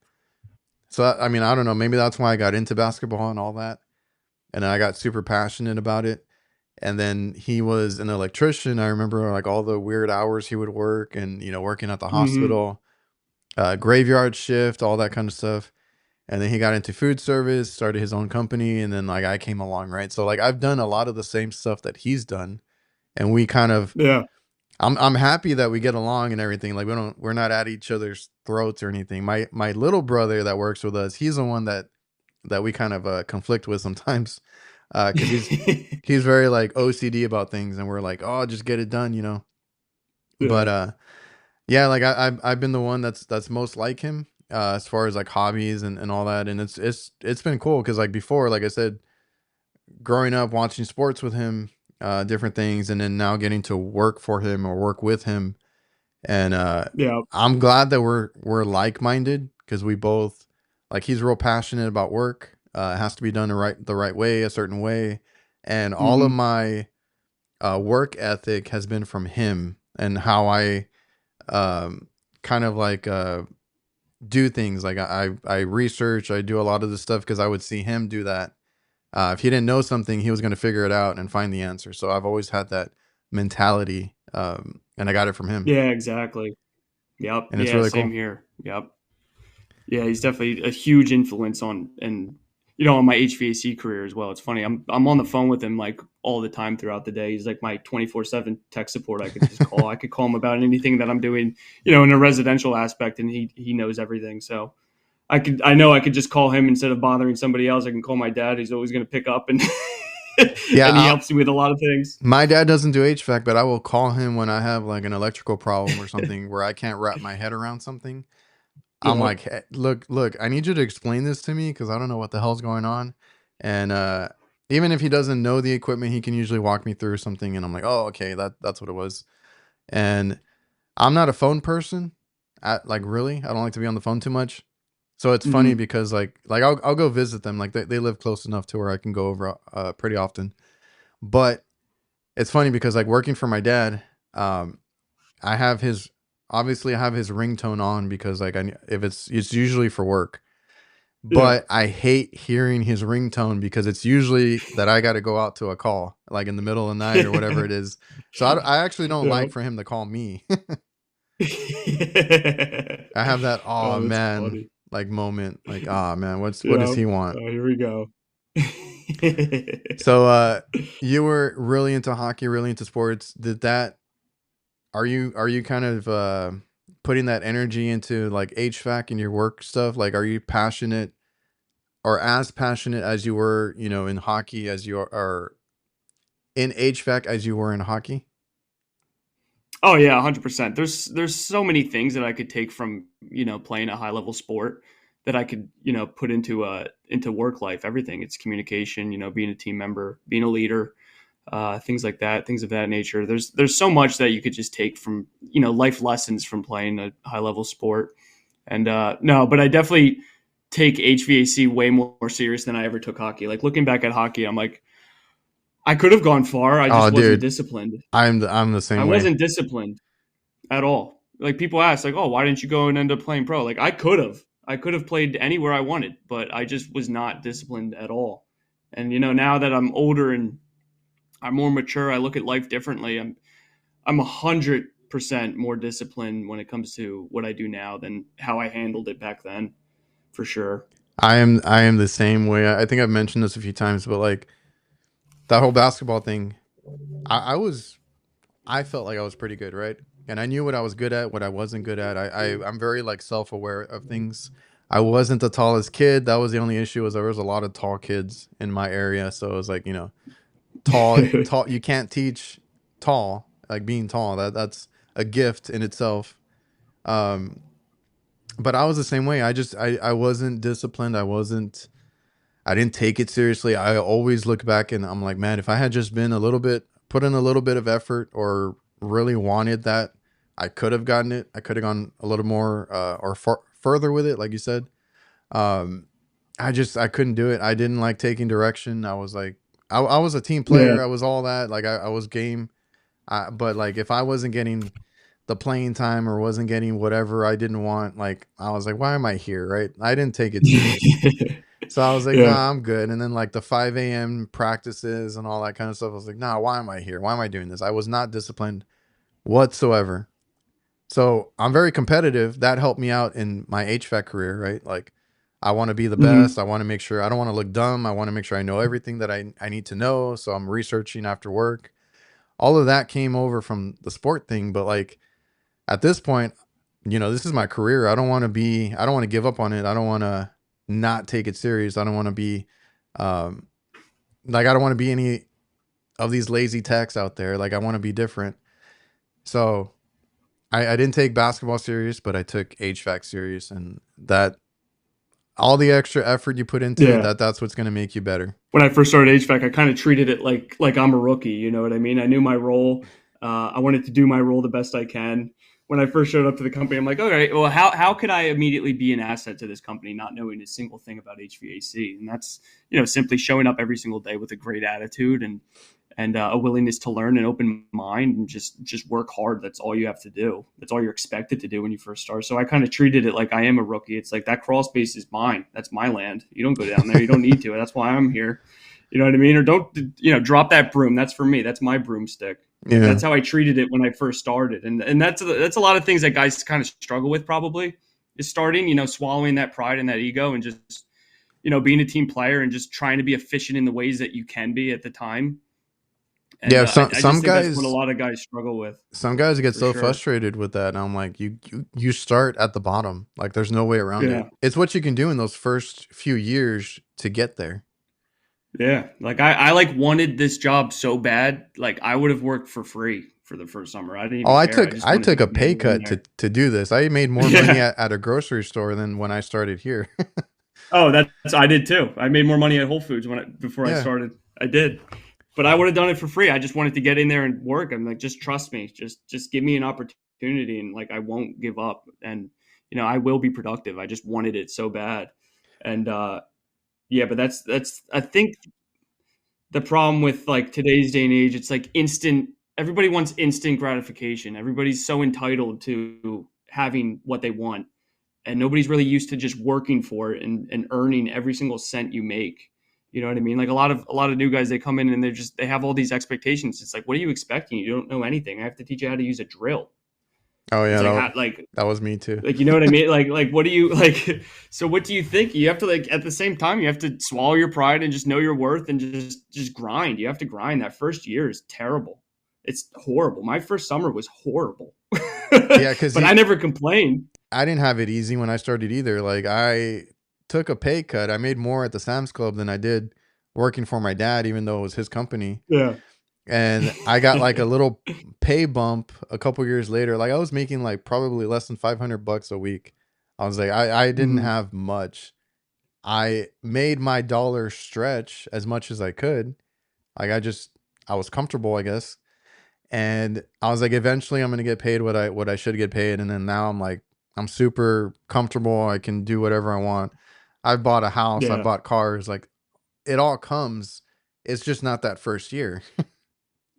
B: So I mean, I don't know, maybe that's why I got into basketball and all that, and I got super passionate about it. And then he was an electrician. I remember like all the weird hours he would work, and working at the
A: Hmm.
B: hospital, graveyard shift, all that kind of stuff. And then he got into food service, started his own company, and then like I came along, right? So like I've done a lot of the same stuff that he's done, and we kind of
A: Yeah.
B: I'm happy that we get along and everything. Like we're not at each other's throats or anything. My little brother that works with us, he's the one that we kind of conflict with sometimes, because he's very like OCD about things, and we're like, oh, just get it done. But
A: Yeah.
B: yeah, like I've been the one that's most like him, as far as like hobbies and all that, and it's been cool because like before, like I said, growing up watching sports with him, different things, and then now getting to work for him or work with him, and
A: Yeah.
B: I'm glad that we're like minded because we both like he's real passionate about work. It has to be done the right way, a certain way, and all of
A: Hmm.
B: my work ethic has been from him and how I um, kind of like do things. Like I research, I do a lot of this stuff because I would see him do that. If he didn't know something, he was going to figure it out and find the answer. So I've always had that mentality, and I got it from him,
A: Yeah, exactly. Yep.
B: and it's
A: Yeah,
B: really
A: same
B: cool.
A: here. Yep. Yeah, he's definitely a huge influence on my HVAC career as well. It's funny. I'm on the phone with him like all the time throughout the day. He's like my 24/7 tech support. I could just call. I could call him about anything that I'm doing, in a residential aspect, and he knows everything. So I know I could just call him instead of bothering somebody else. I can call my dad. He's always going to pick up and
B: Yeah,
A: and he helps me with a lot of things.
B: my dad doesn't do HVAC, but I will call him when I have like an electrical problem or something where I can't wrap my head around something. I'm
A: Yep.
B: like, "Hey, look, I need you to explain this to me because I don't know what the hell's going on." And even if he doesn't know the equipment, he can usually walk me through something, and I'm like, oh, okay, that's what it was. And I'm not a phone person. Like really, I don't like to be on the phone too much. So it's funny
A: Hmm.
B: because like I'll go visit them. Like they live close enough to where I can go over pretty often. But it's funny because like working for my dad, um, I have his obviously I have his ringtone on because like if it's usually for work.
A: Yeah.
B: But I hate hearing his ringtone because it's usually that I got to go out to a call like in the middle of the night or whatever it is. So I actually don't
A: Yeah.
B: like for him to call me. I have that oh
A: Oh, that's
B: man
A: funny.
B: like moment like oh man what does
A: Yeah.
B: he want?
A: Oh, here we go.
B: So you were really into hockey, really into sports. Did that are you kind of putting that energy into like HVAC and your work stuff? Like are you passionate or as passionate as you were, in hockey as you are in HVAC as you were in hockey?
A: Oh yeah, 100%. There's so many things that I could take from, playing a high level sport that I could, put into work life. Everything. It's communication, being a team member, being a leader, things like that, things of that nature. There's so much that you could just take from, life lessons from playing a high level sport. And no, but I definitely take HVAC way more serious than I ever took hockey. Like looking back at hockey, I'm like, I could have gone far. I
B: Oh,
A: just wasn't
B: dude,
A: disciplined.
B: I'm the
A: I
B: same way.
A: wasn't disciplined at all. Like people ask, like, "Oh, why didn't you go and end up playing pro?" Like I could have. I could have played anywhere I wanted, but I just was not disciplined at all. And now that I'm older and I'm more mature, I look at life differently. I'm 100 100% more disciplined when it comes to what I do now than how I handled it back then, for sure.
B: I am the same way. I think I've mentioned this a few times, but like that whole basketball thing, I felt like I was pretty good, right? And I knew what I was good at, what I wasn't good at. I'm very like self-aware of things. I wasn't the tallest kid. That was the only issue, was there was a lot of tall kids in my area. So it was like, tall, you can't teach tall, like being tall. That's a gift in itself. Um, but I was the same way. I wasn't disciplined. I didn't take it seriously. I always look back and I'm like, man, if I had just been put in a little bit of effort or really wanted that, I could have gotten it. I could have gone a little more further with it, like you said. Um, I couldn't do it. I didn't like taking direction. I was like, I was a team
A: Yeah.
B: player. I was all that. Like I was game. But like if I wasn't getting the playing time or wasn't getting whatever I didn't want, like I was like, why am I here? Right? I didn't take it serious. So I was like,
A: Yeah.
B: nah, I'm good. And then like the 5 a.m. practices and all that kind of stuff, I was like, nah, why am I here? Why am I doing this? I was not disciplined whatsoever. So I'm very competitive. That helped me out in my HVAC career, right? Like I want to be the best.
A: Hmm.
B: I want to make sure I don't want to look dumb. I want to make sure I know everything that I need to know. So I'm researching after work. All of that came over from the sport thing. But like at this point, this is my career. I don't want to give up on it. I don't want to not take it serious. I don't want to be, um, like, I don't want to be any of these lazy techs out there. Like, I want to be different. So I didn't take basketball serious, but I took HVAC serious, and that all the extra effort you put into it,
A: Yeah.
B: that's what's going to make you better.
A: When I first started HVAC, I kind of treated it like I'm a rookie. You know what I mean? I knew my role. I wanted to do my role the best I can. When I first showed up to the company, I'm like, okay, well, how could I immediately be an asset to this company, not knowing a single thing about HVAC? And that's simply showing up every single day with a great attitude and a willingness to learn, an open mind, and just work hard. That's all you have to do. That's all you're expected to do when you first start. So I kind of treated it like I am a rookie. It's like that crawl space is mine. That's my land. You don't go down there. You don't need to. That's why I'm here. You know what I mean? Or don't drop that broom. That's for me. That's my broomstick.
B: Yeah.
A: That's how I treated it when I first started. And that's a lot of things that guys kind of struggle with, probably, is starting, swallowing that pride and that ego and just, being a team player and just trying to be efficient in the ways that you can be at the time. And
B: Yeah.
A: I just think that's what a lot of guys struggle with,
B: Some guys get
A: for
B: so
A: sure.
B: frustrated with that. And I'm like, you start at the bottom. Like there's no way around
A: Yeah.
B: it. It's what you can do in those first few years to get there.
A: Yeah. Like I like wanted this job so bad. Like I would have worked for free for the first summer. I didn't
B: Oh,
A: even care. I just
B: I
A: wanted to
B: took a
A: get
B: pay
A: in
B: cut
A: there.
B: to do this. I made more money
A: Yeah.
B: at a grocery store than when I started here.
A: Oh, I did too. I made more money at Whole Foods before I
B: Yeah.
A: started. I did, but I would have done it for free. I just wanted to get in there and work. I'm like, just trust me. Just give me an opportunity, and like I won't give up. And I will be productive. I just wanted it so bad. And yeah, but that's I think the problem with like today's day and age. It's like instant. Everybody wants instant gratification. Everybody's so entitled to having what they want, and nobody's really used to just working for it and earning every single cent you make. You know what I mean? Like a lot of new guys, they come in and they have all these expectations. It's like, what are you expecting? You don't know anything. I have to teach you how to use a drill.
B: Oh
A: It's
B: yeah,
A: like
B: that was me too.
A: you know what I mean? Like what do you like? So what do you think? You have to, like, at the same time, you have to swallow your pride and just know your worth and just grind. You have to grind. That first year is terrible. It's horrible. My first summer was horrible,
B: Yeah, because
A: but I never complained.
B: I didn't have it easy when I started either. Like I took a pay cut. I made more at the Sam's Club than I did working for my dad, even though it was his company.
A: Yeah.
B: And I got like a little pay bump a couple years later. Like I was making like probably less than $500 a week. I was like, I didn't
A: Mhm.
B: have much. I made my dollar stretch as much as I could. Like I was comfortable, I guess. And I was like, eventually I'm gonna get paid what I should get paid. And then now I'm like, I'm super comfortable. I can do whatever I want. I bought a house, I
A: Yeah.
B: bought cars, like it all comes. It's just not that first year.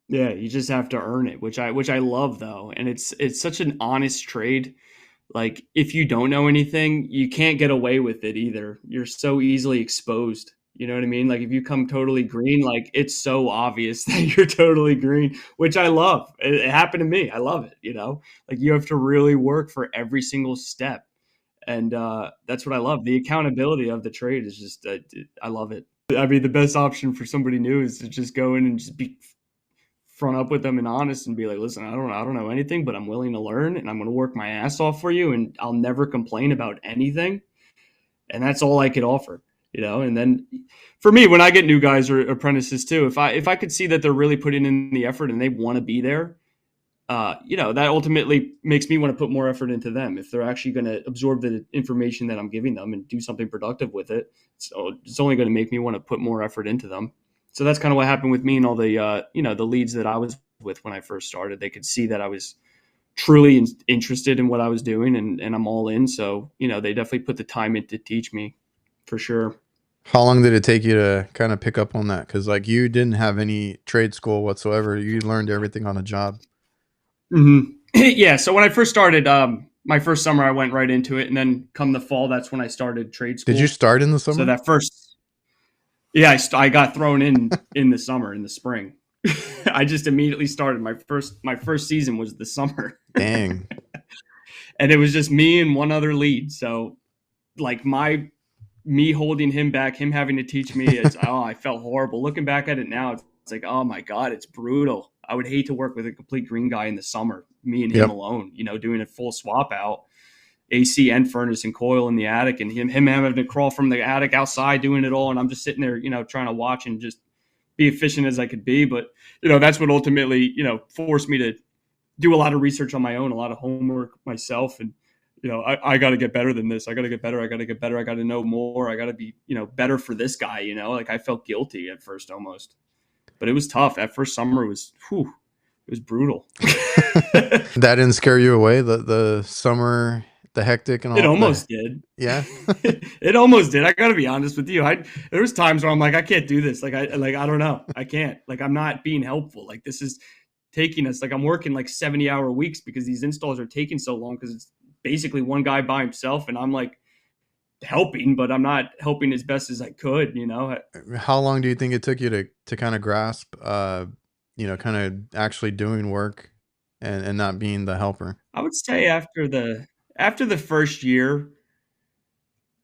A: Yeah, you just have to earn it, which I love, though. And it's such an honest trade. Like if you don't know anything, you can't get away with it either. You're so easily exposed. You know what I mean? Like if you come totally green, like it's so obvious that you're totally green, which I love. It happened to me. I love it. Like you have to really work for every single step, and that's what I love. The accountability of the trade is just, I love it. I mean, the best option for somebody new is to just go in and just be front up with them and honest and be like, listen, I don't know anything, but I'm willing to learn and I'm going to work my ass off for you, and I'll never complain about anything. And that's all I could offer. And then for me, when I get new guys or apprentices too, if I could see that they're really putting in the effort and they want to be there, that ultimately makes me want to put more effort into them. If they're actually going to absorb the information that I'm giving them and do something productive with it, so it's only going to make me want to put more effort into them. So that's kind of what happened with me and all the, the leads that I was with when I first started. They could see that I was truly interested in what I was doing, and I'm all in. So, they definitely put the time in to teach me for sure.
B: How long did it take you to kind of pick up on that? Because like you didn't have any trade school whatsoever. You learned everything on the job.
A: Mm-hmm. Yeah. So when I first started, my first summer, I went right into it. And then come the fall, that's when I started trade school.
B: Did you start in the summer?
A: So that first, yeah, I got thrown in the summer, in the spring. I just immediately started. My first season was the summer.
B: Dang.
A: And it was just me and one other lead. So like me holding him back, him having to teach me, I felt horrible. Looking back at it now, it's like, oh my God, it's brutal. I would hate to work with a complete green guy in the summer, me and him alone, doing a full swap out, AC and furnace and coil in the attic, and him having to crawl from the attic outside doing it all. And I'm just sitting there, trying to watch and just be efficient as I could be. But, that's what ultimately, forced me to do a lot of research on my own, a lot of homework myself. And, I got to get better than this. I got to get better. I got to get better. I got to know more. I got to be, better for this guy, like I felt guilty at first almost, but it was tough. That first summer was, it was brutal.
B: That didn't scare you away? The summer, the hectic and all?
A: It almost did.
B: Yeah.
A: It almost did. I got to be honest with you. There was times where I'm like, I can't do this. I don't know. I can't, I'm not being helpful. Like this is taking us, I'm working 70-hour weeks because these installs are taking so long, because it's basically one guy by himself, and I'm helping, but I'm not helping as best as I could.
B: How long do you think it took you to kind of grasp, kind of actually doing work and not being the helper?
A: I would say after the first year,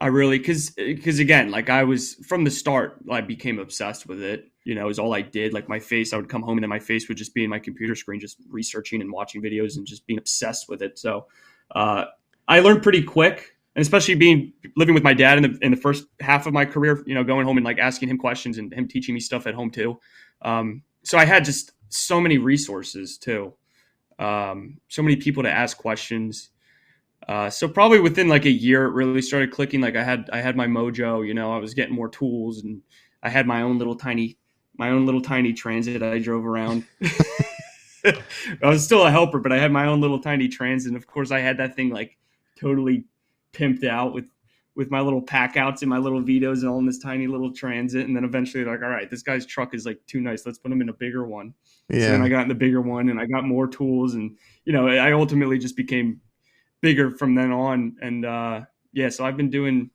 A: I really, because again, I was from the start, I became obsessed with it. It was all I did. My face, I would come home and then my face would just be in my computer screen, just researching and watching videos and just being obsessed with it. So I learned pretty quick, and especially living with my dad in the first half of my career, going home and asking him questions and him teaching me stuff at home too. So I had just so many resources too, so many people to ask questions. So probably within a year, it really started clicking. I had my mojo. I was getting more tools, and I had my own little tiny transit I drove around. I was still a helper, but I had my own little tiny transit. And of course, I had that thing totally pimped out with my little pack outs and my little VETOs and all in this tiny little transit. And then eventually, all right, this guy's truck is too nice. Let's put him in a bigger one. Yeah. So then I got in the bigger one, and I got more tools, and I ultimately just became bigger from then on. And so I've been doing.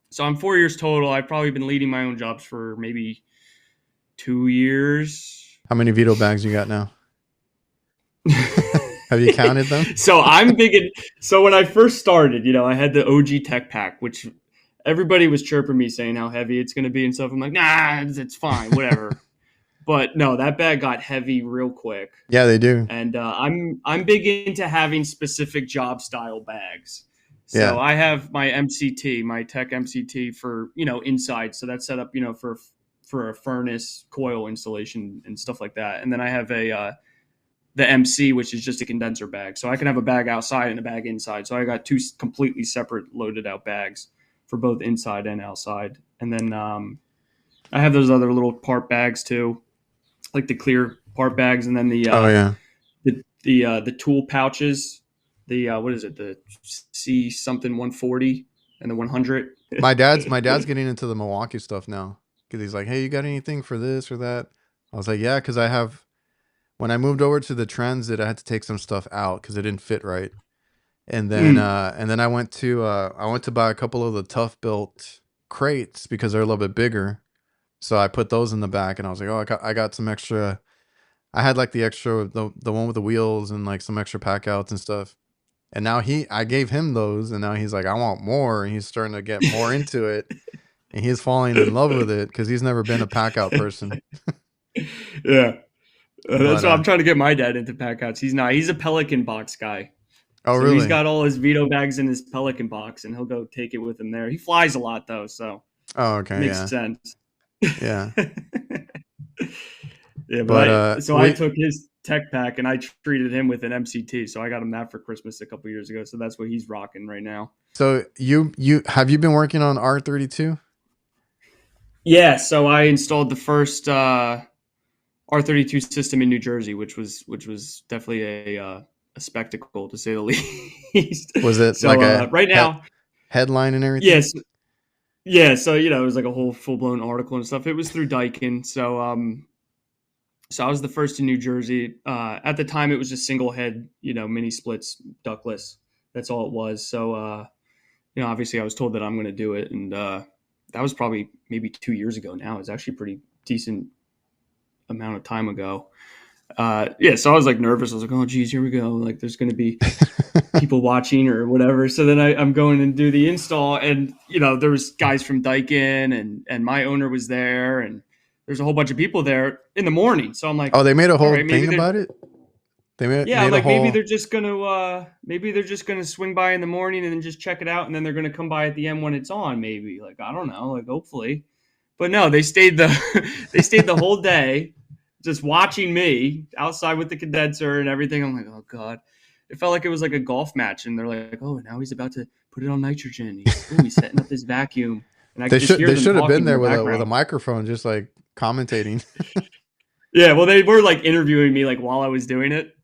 A: So I'm 4 years total. I've probably been leading my own jobs for maybe 2 years.
B: How many VETO bags you got now? Have you counted them?
A: So I'm big. So when I first started, I had the OG Tech Pack, which everybody was chirping me saying how heavy it's going to be and stuff. I'm like, nah, it's fine, whatever. But no, that bag got heavy real quick.
B: Yeah, they do.
A: And I'm big into having specific job style bags. So
B: yeah.
A: I have my MCT, my Tech MCT for inside. So that's set up for a furnace, coil installation and stuff like that. And then I have the MC, which is just a condenser bag. So I can have a bag outside and a bag inside. So I got two completely separate loaded out bags for both inside and outside. And then I have those other little part bags too, like the clear part bags. And then the tool pouches, what is it? The C something 140 and the 100.
B: My dad's getting into the Milwaukee stuff now, because he's like, hey, you got anything for this or that? I was like, yeah, because when I moved over to the Transit, I had to take some stuff out because it didn't fit right. And then I went to buy a couple of the tough built crates because they're a little bit bigger. So I put those in the back, and I was like, oh, I got some extra. I had like the extra, the one with the wheels and like some extra pack outs and stuff. And now I gave him those, and now he's like, I want more, and he's starting to get more into it, and he's falling in love with it because he's never been a pack out person.
A: Yeah. That's
B: But
A: what I'm trying to get my dad into pack outs. He's not. He's a Pelican box guy.
B: oh,
A: So
B: really?
A: he's got all his VETO bags in his Pelican box, and he'll go take it with him there. He flies a lot though, so
B: Oh, okay,
A: makes sense.
B: yeah.
A: Yeah,
B: But
A: I took his tech pack and I treated him with an MCT, so I got him that for Christmas a couple years ago. So that's what he's rocking right now.
B: so you have you been working on R32?
A: Yeah, so I installed the first R32 system in New Jersey, which was definitely a spectacle to say the least.
B: Was it
A: so,
B: like a
A: right now?
B: headline and everything?
A: Yes. Yeah, so it was like a whole full blown article and stuff. It was through Daikin, so I was the first in New Jersey. At the time, it was just single head, mini splits, ductless. That's all it was. So, obviously, I was told that I'm going to do it, and that was probably maybe 2 years ago. Now it's actually a pretty decent amount of time ago. So I was like nervous. I was like, oh geez, here we go. Like there's going to be people watching or whatever. So then I'm going and do the install, and there was guys from Daikin and my owner was there, and there's a whole bunch of people there in the morning. So I'm like,
B: oh, they made a whole
A: right,
B: thing about it. They made
A: like
B: whole...
A: maybe they're just gonna swing by in the morning and then just check it out, and then they're gonna come by at the end when it's on. Maybe, like, I don't know, like hopefully, but no, they stayed the whole day. Just watching me outside with the condenser and everything. I'm like, oh God. It felt like it was like a golf match. And they're like, oh, now he's about to put it on nitrogen. He's setting up his vacuum. And
B: they should have been there with a microphone, just like commentating.
A: Yeah, well, they were like interviewing me like while I was doing it.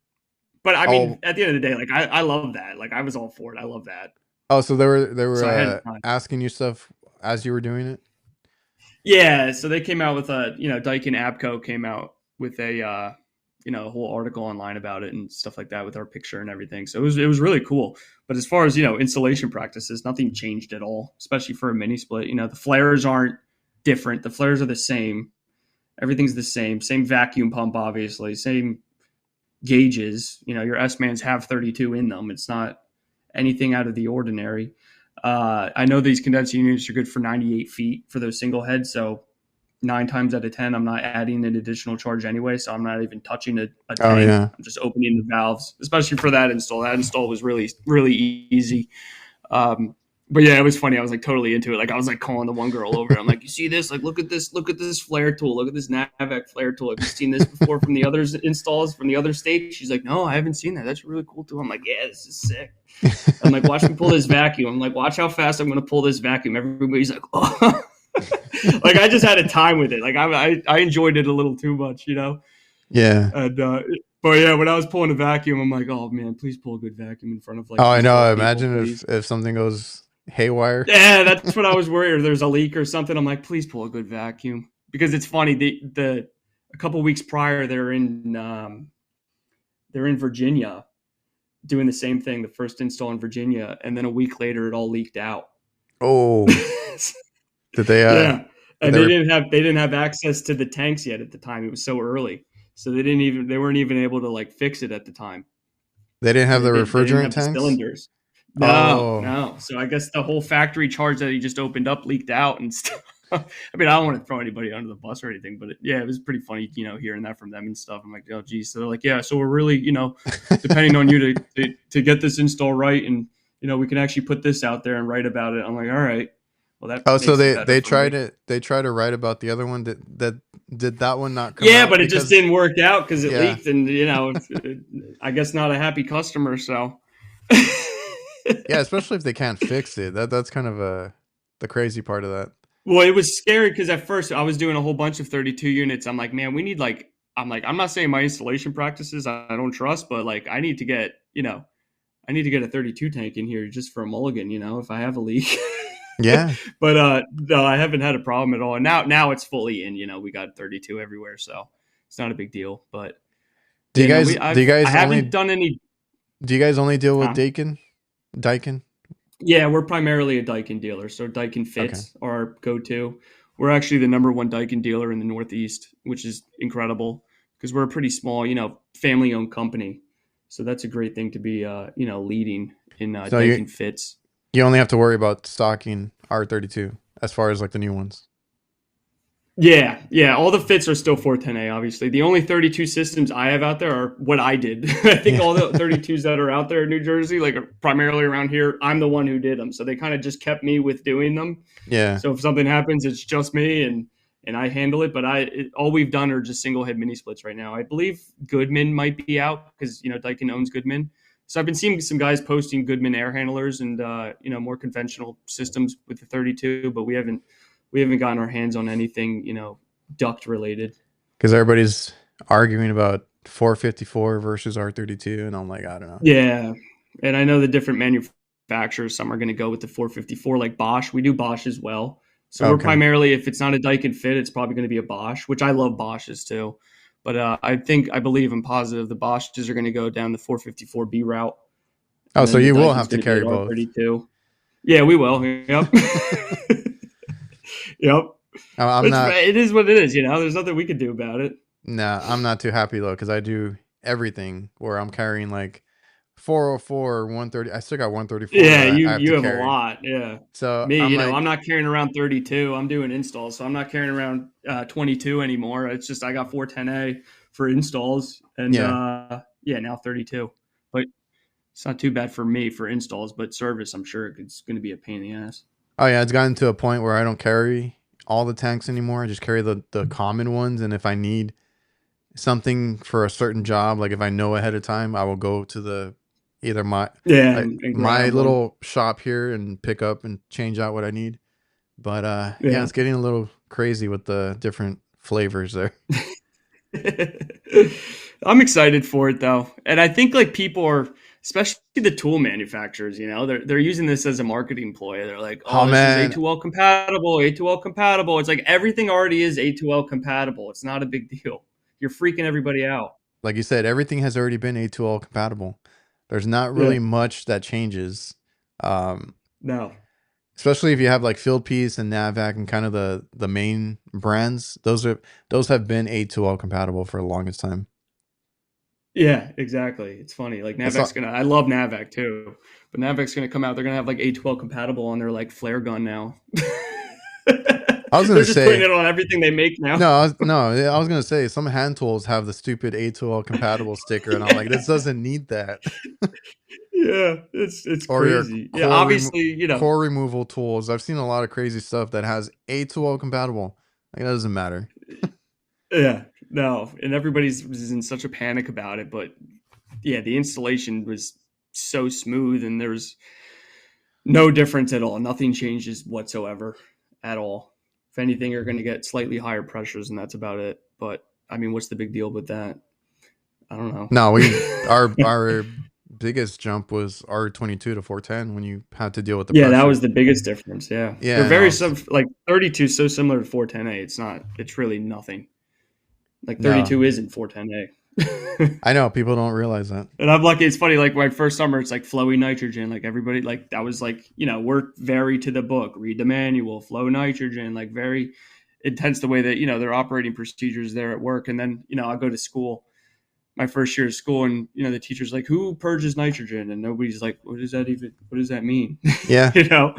A: But I mean, at the end of the day, like I love that. Like I was all for it. I love that.
B: Oh, so they were asking you stuff as you were doing it?
A: Yeah, so they came out with Daikin Abco came out with a a whole article online about it and stuff like that with our picture and everything. So it was really cool. But as far as installation practices, nothing changed at all, especially for a mini split. The flares aren't different. The flares are the same. Everything's the same. Same vacuum pump, obviously. Same gauges. Your S-Mans have 32 in them. It's not anything out of the ordinary. I know these condenser units are good for 98 feet for those single heads. So 9 times out of 10, I'm not adding an additional charge anyway. So I'm not even touching a tank.
B: Oh, yeah.
A: I'm just opening the valves, especially for that install. That install was really, really easy. But yeah, it was funny. I was like totally into it. Like I was like calling the one girl over. I'm like, you see this? Like, look at this flare tool. Look at this Hvacr flare tool. Have you seen this before from the other installs from the other states? She's like, no, I haven't seen that. That's really cool too. I'm like, yeah, this is sick. I'm like, watch me pull this vacuum. I'm like, watch how fast I'm going to pull this vacuum. Everybody's like, oh. Like I just had a time with it. Like I enjoyed it a little too much,
B: Yeah.
A: And but yeah, when I was pulling a vacuum, I'm like, oh man, please pull a good vacuum in front of like.
B: Oh, I know. Imagine if something goes haywire.
A: Yeah, that's what I was worried. Or there's a leak or something. I'm like, please pull a good vacuum, because it's funny. A couple weeks prior, they're in Virginia, doing the same thing. The first install in Virginia, and then a week later, it all leaked out.
B: Oh. Did they?
A: Yeah, and they didn't have access to the tanks yet at the time. It was so early, so they weren't even able to like fix it at the time.
B: They didn't have the refrigerant tanks?
A: Cylinders. No. So I guess the whole factory charge that he just opened up leaked out and stuff. I mean, I don't want to throw anybody under the bus or anything, but it was pretty funny, hearing that from them and stuff. I'm like, oh, geez. So they're like, yeah, so we're really, depending on you to get this install right, and we can actually put this out there and write about it. I'm like, all right. Well, that.
B: So they tried to write about the other one. Did that one not come
A: out? Yeah, but
B: it
A: just didn't work out because it leaked, and I guess not a happy customer. So.
B: Yeah, especially if they can't fix it. That's kind of the crazy part of that.
A: Well, it was scary because at first I was doing a whole bunch of 32 units. I'm like, man, we need I'm not saying my installation practices I don't trust, but like I need to get a 32 tank in here just for a mulligan, if I have a leak.
B: Yeah.
A: But no, I haven't had a problem at all. And now it's fully in, we got 32 everywhere, so it's not a big deal. But
B: do you guys
A: I haven't done any.
B: Do you guys only deal with Daikin?
A: Yeah, we're primarily a Daikin dealer. So Daikin
B: Okay.
A: Fits are our go-to. We're actually the number one Daikin dealer in the Northeast, which is incredible because we're a pretty small, family-owned company. So that's a great thing to be, leading in
B: So you
A: Daikin Fits.
B: you only have to worry about stocking R32 as far as like the new ones.
A: Yeah, yeah. All the fits are still 410A, obviously. The only 32 systems I have out there are what I did. I think
B: Yeah.
A: all the 32s that are out there in New Jersey, like primarily around here, I'm the one who did them. So they kind of just kept me with doing them.
B: Yeah.
A: So if something happens, it's just me and I handle it. But all we've done are just single head mini splits right now. I believe Goodman might be out because Daikin owns Goodman. So I've been seeing some guys posting Goodman air handlers and more conventional systems with the 32, but we haven't gotten our hands on anything duct related.
B: Because everybody's arguing about 454 versus R32, and I'm like, I don't know.
A: Yeah, and I know the different manufacturers. Some are going to go with the 454, like Bosch. We do Bosch as well. So we're
B: Okay.
A: primarily, if it's not a Daikin Fit, it's probably going to be a Bosch, which I love Bosches too. But I believe, I'm positive the Bosches are going to go down the 454B route,
B: Oh,
A: and
B: so
A: then the
B: you will
A: Daikin's
B: have to
A: going to be
B: carry
A: at
B: both.
A: R32. Yeah, we will. Yep. Yep.
B: I'm not.
A: It is what it is. There's nothing we could do about it.
B: Nah, I'm not too happy though, because I do everything where I'm carrying like 404, 130. I still got 134
A: Yeah,
B: that
A: you
B: I have to
A: you have a
B: carry.
A: lot. Yeah.
B: So
A: Me,
B: I'm
A: I'm
B: like,
A: not carrying around 32. I'm doing installs, so I'm not carrying around 22 anymore. It's just I got 410A for installs, and
B: yeah.
A: yeah, now 32. But it's not too bad for me for installs, but service, I'm sure it's going to be a pain in the ass.
B: Oh yeah, it's gotten to a point where I don't carry all the tanks anymore. I just carry the common ones, and if I need something for a certain job, like if I know ahead of time, I will go to the either my
A: Yeah,
B: like
A: and
B: my
A: grab one.
B: little shop here and pick up and change out what I need. But yeah,
A: Yeah.
B: it's getting a little crazy with the different flavors there.
A: I'm excited for it though, and I think like people are, especially the tool manufacturers. They're using this as a marketing ploy. They're like,
B: Oh
A: "Oh, this is
B: man,
A: A2L compatible, A2L compatible." It's like everything already is A2L compatible. It's not a big deal. You're freaking everybody out.
B: like you said, everything has already been A2L compatible. There's not really
A: Yeah.
B: much that changes. Um,
A: No.
B: Especially if you have like Field Piece and NAVAC and kind of the main brands. Those have been A2L compatible for the longest time.
A: Yeah, exactly. It's funny. Like
B: It's
A: Navac's
B: not,
A: gonna. I love Navac too, but Navac's gonna come out. They're gonna have like A12 compatible on their like flare gun now.
B: I was
A: They're
B: gonna
A: just putting
B: say
A: it on everything they make now.
B: I was gonna say some hand tools have the stupid A2L compatible sticker, and I'm like, this doesn't need that.
A: Yeah, it's
B: Or your
A: crazy. Yeah, obviously,
B: core removal tools. I've seen a lot of crazy stuff that has A2L compatible. Like, that doesn't matter.
A: yeah, no, and everybody's was in such a panic about it, but yeah, the installation was so smooth, and there's no difference at all. Nothing changes whatsoever at all. If anything, you're going to get slightly higher pressures, and that's about it. But I mean, what's the big deal with that? I don't know.
B: No, our biggest jump was R22 to 410 when you had to deal with the
A: Yeah, that was
B: pressure.
A: the biggest difference. Yeah, they're
B: Yeah, and I
A: very
B: was
A: like 32 is so similar to 410A. It's not. It's really nothing. Like
B: no,
A: 32 isn't 410A.
B: I know people don't realize that.
A: And I'm lucky. It's funny. Like my first summer, it's like flowy nitrogen. Like everybody, like that was like we're very to the book. Read the manual. Flow nitrogen. Like very intense the way that their operating procedures there at work. And then I go to school, my first year of school, and the teacher's like, "Who purges nitrogen?" And nobody's like, "What does that even? What does that mean?"
B: Yeah.
A: you know.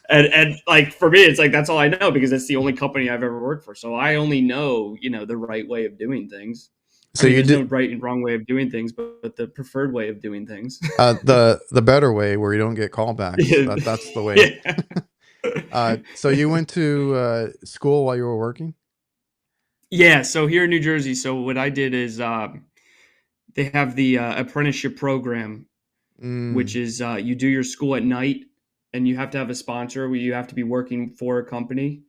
A: And like for me, it's like that's all I know because it's the only company I've ever worked for. So I only know the right way of doing things. I
B: So
A: mean,
B: you
A: there's no
B: did
A: right and wrong way of doing things, but the preferred way of doing things.
B: the better way where you don't get callbacks.
A: yeah.
B: That's the way.
A: yeah.
B: So you went to school while you were working?
A: Yeah. So here in New Jersey, so what I did is they have the apprenticeship program, which
B: Mm,
A: is you do your school at night, and you have to have a sponsor. You have to be working for a company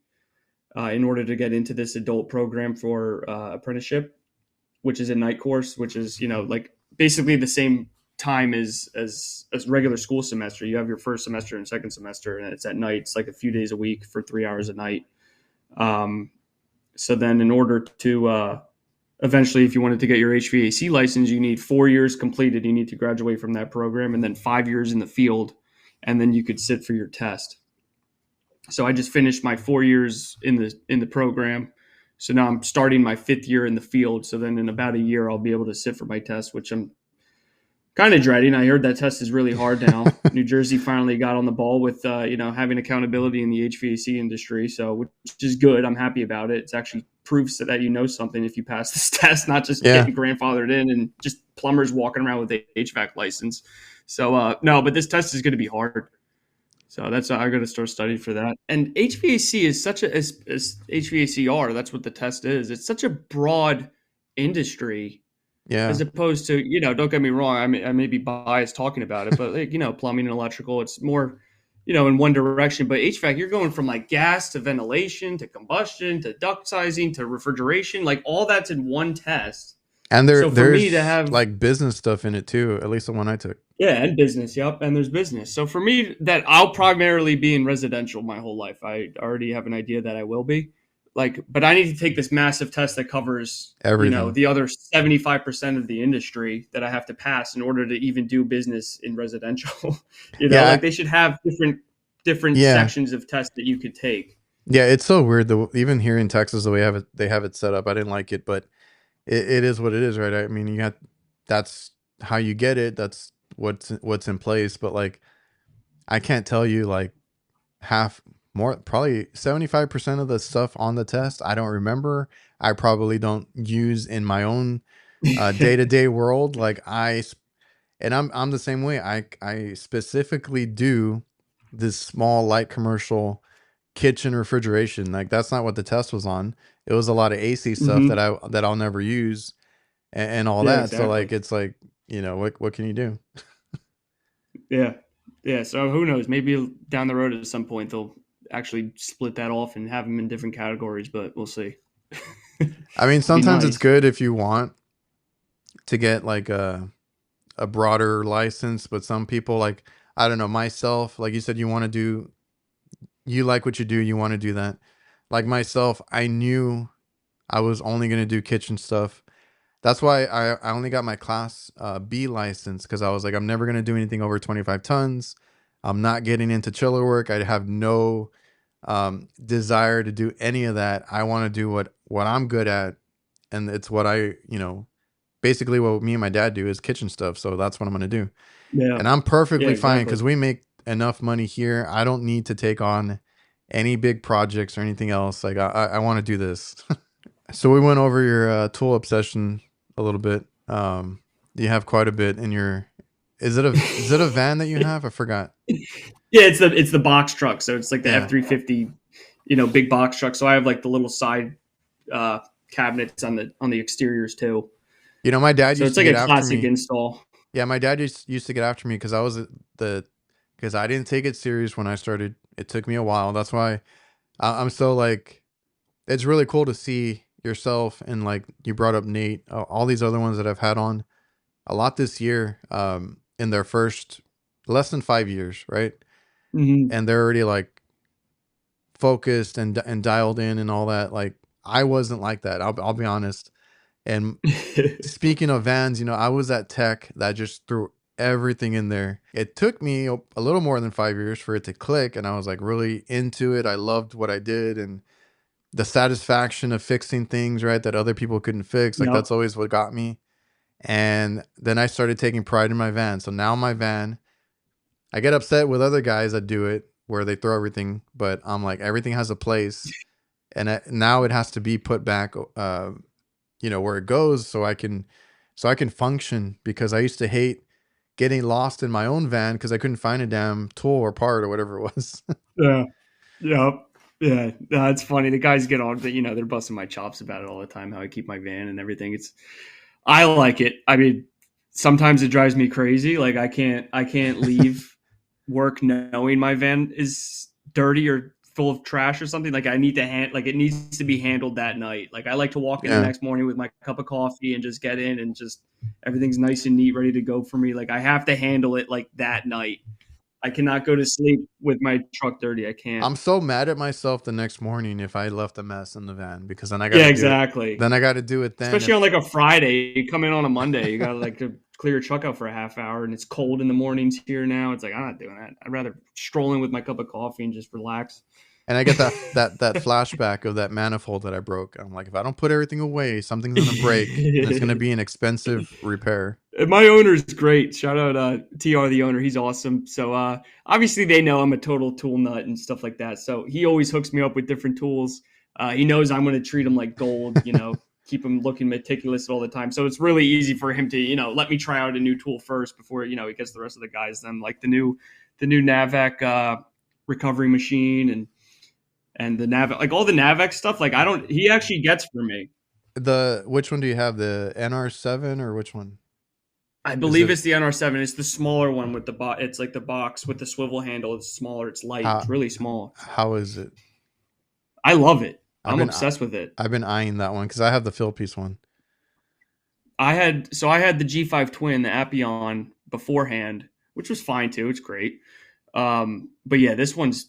A: in order to get into this adult program for apprenticeship, which is a night course, which is like basically the same time as regular school semester. You have your first semester and second semester, and it's at night. It's like a few days a week for 3 hours a night. Um, so then, in order to eventually, if you wanted to get your HVAC license, you need 4 years completed. You need to graduate from that program, and then 5 years in the field and then you could sit for your test. So I just finished my 4 years in the program. So now I'm starting my 5th year in the field. So then in about a year, I'll be able to sit for my test, which I'm kind of dreading. I heard that test is really hard now. New Jersey finally got on the ball with having accountability in the HVAC industry, so which is good. I'm happy about it. It's actually proves that you know something if you pass this test, not just getting grandfathered in and just plumbers walking around with the HVAC license. So no, but this test is going to be hard. So that's I got to start studying for that. And HVAC is such a as HVACR. That's what the test is. It's such a broad industry.
B: Yeah.
A: As opposed to, don't get me wrong, I may be biased talking about it, but plumbing and electrical, it's more, in one direction. But HVAC, you're going from like gas to ventilation to combustion to duct sizing to refrigeration, like all that's in one test.
B: And there's me to have like business stuff in it too, at least the one I took.
A: Yeah, and business. Yep, and there's business. So for me, that I'll primarily be in residential my whole life. I already have an idea that I will be. But I need to take this massive test that covers everything. The other 75% of the industry that I have to pass in order to even do business in residential. They should have different sections of tests that you could take.
B: Yeah, it's so weird though. Even here in Texas, the way they have it set up, I didn't like it, but it is what it is, right? I mean, that's how you get it. That's what's in place. But like, I can't tell you like probably 75% of the stuff on the test I don't remember. I probably don't use in my own day-to-day world. Like I'm the same way. I specifically do this small light commercial kitchen refrigeration. Like that's not what the test was on. It was a lot of AC stuff that I'll never use and all that. Exactly. So like it's like, what can you do?
A: Yeah. So who knows? Maybe down the road at some point they'll actually split that off and have them in different categories, but we'll see.
B: I mean, sometimes it's good if you want to get like a broader license, but some people, like, I don't know, myself, like you said, you like what you do, you want to do that. Like myself, I knew I was only going to do kitchen stuff. That's why I only got my class B license, because I was like, I'm never going to do anything over 25 tons. I'm not getting into chiller work. I have no desire to do any of that. I want to do what I'm good at. And it's what basically what me and my dad do is kitchen stuff. So that's what I'm going to do. Yeah. And I'm perfectly fine because we make enough money here. I don't need to take on any big projects or anything else. Like I want to do this. So we went over your tool obsession a little bit. You have quite a bit in your. Is it a van that you have? I forgot.
A: Yeah, it's the box truck. So it's like the F-350, big box truck. So I have like the little side cabinets on the exteriors too.
B: My dad used to get after me. So it's like a classic
A: install.
B: Yeah, my dad used to get after me because because I didn't take it serious when I started. It took me a while. That's why I'm so like, it's really cool to see yourself, and like you brought up Nate, all these other ones that I've had on a lot this year, in their first less than 5 years, right? Mm-hmm. And they're already like focused and dialed in and all that. Like I wasn't like that. I'll be honest. And speaking of vans, I was that tech that just threw everything in there. It took me a little more than 5 years for it to click, and I was like really into it. I loved what I did, and the satisfaction of fixing things, right, that other people couldn't fix. Like that's always what got me. And then I started taking pride in my van. So now my van, I get upset with other guys that do it where they throw everything, but I'm like, everything has a place, and now it has to be put back, where it goes, so I can function, because I used to hate getting lost in my own van because I couldn't find a damn tool or part or whatever it was.
A: Yeah. Yeah. No, it's funny. The guys get on, they're busting my chops about it all the time, how I keep my van and everything. I like it. I mean, sometimes it drives me crazy. Like I can't leave work knowing my van is dirty or full of trash or something. Like I need to it needs to be handled that night. Like I like to walk in the next morning with my cup of coffee and just get in and just everything's nice and neat, ready to go for me. Like I have to handle it like that night. I cannot go to sleep with my truck dirty. I can't.
B: I'm so mad at myself the next morning if I left a mess in the van, because then I got exactly. Then I got to do it then.
A: Especially on like a Friday, you come in on a Monday, you got to like to clear a truck out for a half hour, and it's cold in the mornings here now. It's like, I'm not doing that. I'd rather stroll in with my cup of coffee and just relax.
B: And I get that flashback of that manifold that I broke. I'm like, if I don't put everything away, something's gonna break, and it's gonna be an expensive repair.
A: My owner's great. Shout out TR, the owner. He's awesome. So obviously they know I'm a total tool nut and stuff like that. So he always hooks me up with different tools. He knows I'm going to treat him like gold, keep him looking meticulous all the time. So it's really easy for him to, let me try out a new tool first before, he gets the rest of the guys. Then like the new NAVAC recovery machine and the NAVAC, like all the NAVAC stuff. Like he actually gets for me.
B: Which one do you have? The NR7 or which one?
A: I believe it's the NR7. It's the smaller one with it's like the box with the swivel handle. It's smaller. It's light. It's really small.
B: How is it?
A: I love it. I'm obsessed with it.
B: I've been eyeing that one because I have the fill piece one.
A: I had the G5 Twin, the Appion beforehand, which was fine too. It's great. But yeah, this one's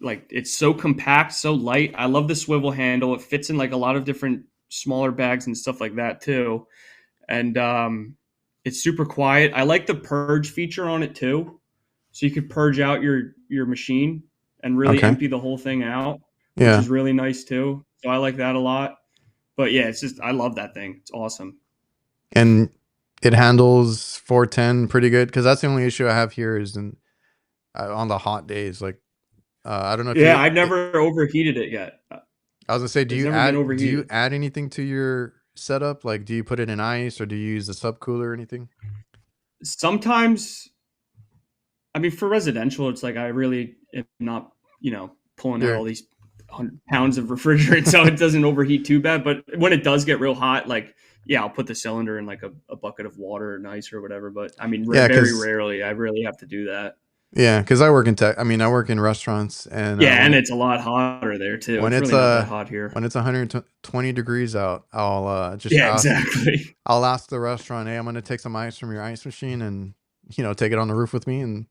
A: like, it's so compact, so light. I love the swivel handle. It fits in like a lot of different smaller bags and stuff like that too. And it's super quiet. I like the purge feature on it too. So you could purge out your machine and really empty the whole thing out, which is really nice too. So I like that a lot. But yeah, I love that thing. It's awesome.
B: And it handles 410 pretty good, because that's the only issue I have here is on the hot days. Like I don't know if
A: I've never overheated it yet.
B: I was gonna say, do you add anything to your setup? Like, do you put it in ice or do you use the subcooler or anything?
A: Sometimes, I mean, for residential, it's like I really am not, pulling out all these 100 pounds of refrigerant, so it doesn't overheat too bad. But when it does get real hot, like, I'll put the cylinder in like a bucket of water and ice or whatever. But I mean, very rarely I really have to do that.
B: Yeah, because I work in tech. I mean, I work in restaurants, and
A: and it's a lot hotter there too.
B: When it's
A: really not that hot here.
B: When it's 120 degrees out, I'll just
A: exactly.
B: I'll ask the restaurant, "Hey, I'm going to take some ice from your ice machine, and take it on the roof with me," and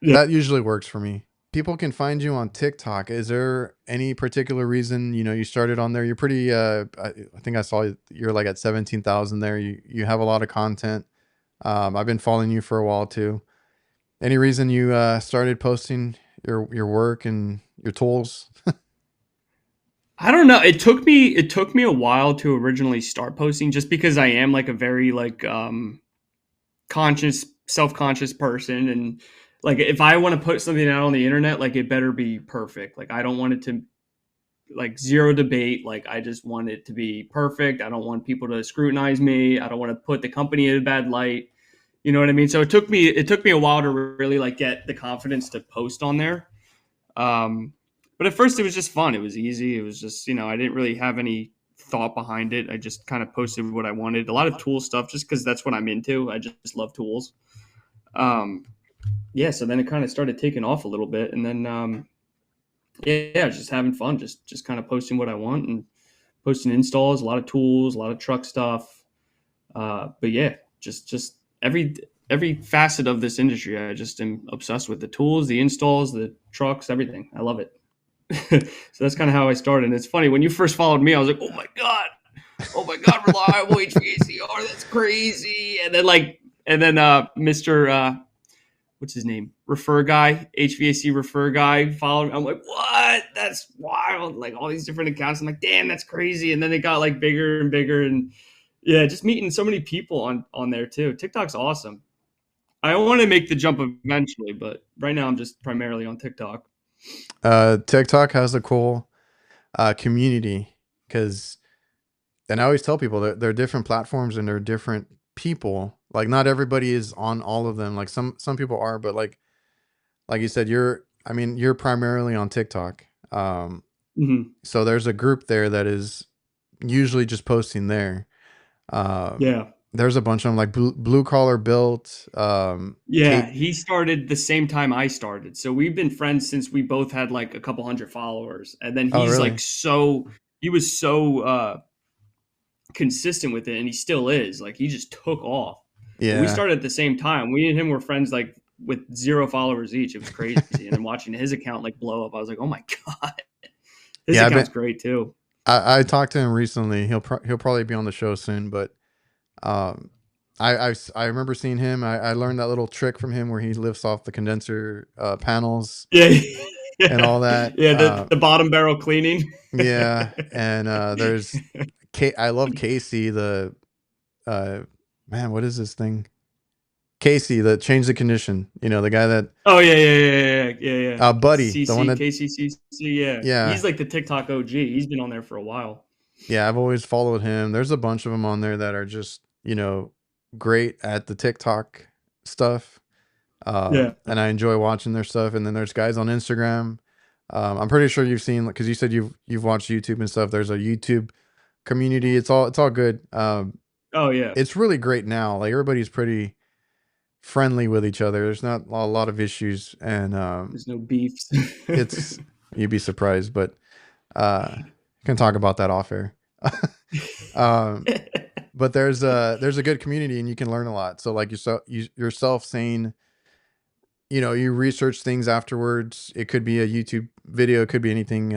B: that usually works for me. People can find you on TikTok. Is there any particular reason you started on there? You're pretty. I think I saw you're like at 17,000 there. You have a lot of content. I've been following you for a while too. Any reason you started posting your work and your tools?
A: I don't know. It took me a while to originally start posting, just because I am like a very like conscious, self-conscious person, and like if I want to put something out on the internet, like it better be perfect. Like I don't want it to like zero debate. Like I just want it to be perfect. I don't want people to scrutinize me. I don't want to put the company in a bad light. You know what I mean? So it took me a while to really like get the confidence to post on there. But at first it was just fun. It was easy. It was just, I didn't really have any thought behind it. I just kind of posted what I wanted. A lot of tool stuff, just because that's what I'm into. I just love tools. So then it kind of started taking off a little bit, and then just having fun, just kind of posting what I want and posting installs, a lot of tools, a lot of truck stuff. But yeah, just every facet of this industry, I just am obsessed with the tools, the installs, the trucks, everything. I love it. So that's kind of how I started. And it's funny, when you first followed me, I was like, oh my God, reliable HVACR, that's crazy. And then Mr. What's his name? Refer guy, HVAC refer guy followed me. I'm like, what? That's wild. Like all these different accounts. I'm like, damn, that's crazy. And then it got like bigger and bigger, and just meeting so many people on there too. TikTok's awesome. I want to make the jump eventually, but right now I'm just primarily on TikTok.
B: TikTok has a cool community, because, and I always tell people that there are different platforms and there are different people. Like not everybody is on all of them. Like some people are, but like you said, you're primarily on TikTok. So there's a group there that is usually just posting there. There's a bunch of them, like Blue Collar Built.
A: He started the same time I started, so we've been friends since we both had like a couple hundred followers. And then he's he was so consistent with it, and he still is. Like he just took off. We started at the same time. We and him were friends like with 0 followers each. It was crazy. And then watching his account like blow up, I was like, oh my God, his account's great too. I
B: talked to him recently. He'll probably be on the show soon, but I I remember seeing him. I learned that little trick from him where he lifts off the condenser panels
A: Yeah,
B: and
A: yeah,
B: all that.
A: yeah. The bottom barrel cleaning.
B: Yeah, and there's I love Casey, the uh man, what is this thing? Casey, that changed the condition. You know, the guy that
A: Oh yeah.
B: Buddy, the one
A: CC
B: that
A: KCCC. Yeah,
B: yeah.
A: he's like the TikTok OG. He's been on there for a while.
B: Yeah, I've always followed him. There's a bunch of them on there that are just, great at the TikTok stuff.
A: Yeah.
B: And I enjoy watching their stuff. And then there's guys on Instagram. I'm pretty sure you've seen, because you said you've watched YouTube and stuff. There's a YouTube community. It's all good.
A: Oh yeah.
B: It's really great now. Like everybody's pretty friendly with each other. There's not a lot of issues, and
A: There's no beefs.
B: it's you'd be surprised, but can talk about that off air. um, but there's a good community, and you can learn a lot. So like yourself saying, you research things afterwards. It could be a YouTube video, it could be anything,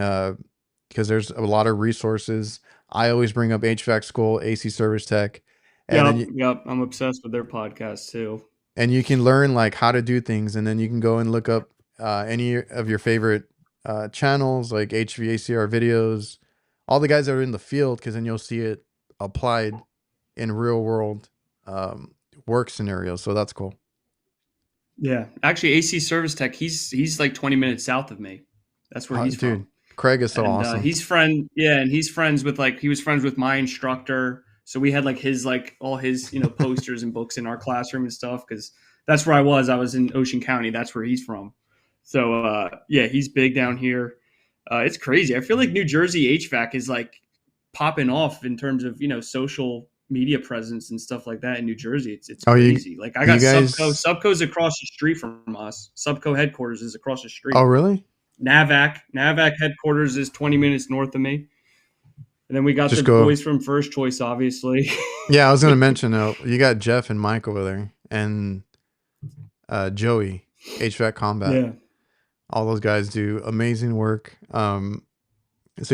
B: because there's a lot of resources. I always bring up HVAC school, AC service tech, and then
A: Yep. I'm obsessed with their podcast too.
B: and you can learn like how to do things, and then you can go and look up any of your favorite channels like HVACR videos, all the guys that are in the field, because then you'll see it applied in real world work scenarios. So that's cool.
A: Yeah, actually, AC Service Tech. He's like 20 minutes south of me. That's where he's
B: Dude,
A: from.
B: Craig is so
A: And
B: awesome.
A: he's friends with he was friends with my instructor. So we had all his posters and books in our classroom and stuff, because that's where I was. I was in Ocean County. That's where he's from. So yeah, he's big down here. It's crazy. I feel like New Jersey HVAC is like popping off in terms of social media presence and stuff like that in New Jersey. It's
B: Oh,
A: crazy. Like I
B: you
A: got Subco.
B: guys.
A: Subco's across the street from us. Subco headquarters is across the
B: Oh,
A: street.
B: really?
A: NAVAC headquarters is 20 minutes north of me. And then we got
B: Just
A: the
B: go.
A: boys from First Choice, obviously.
B: Yeah, I was gonna mention you got Jeff and Mike over there, and Joey, HVAC Combat.
A: Yeah.
B: All those guys do amazing work. So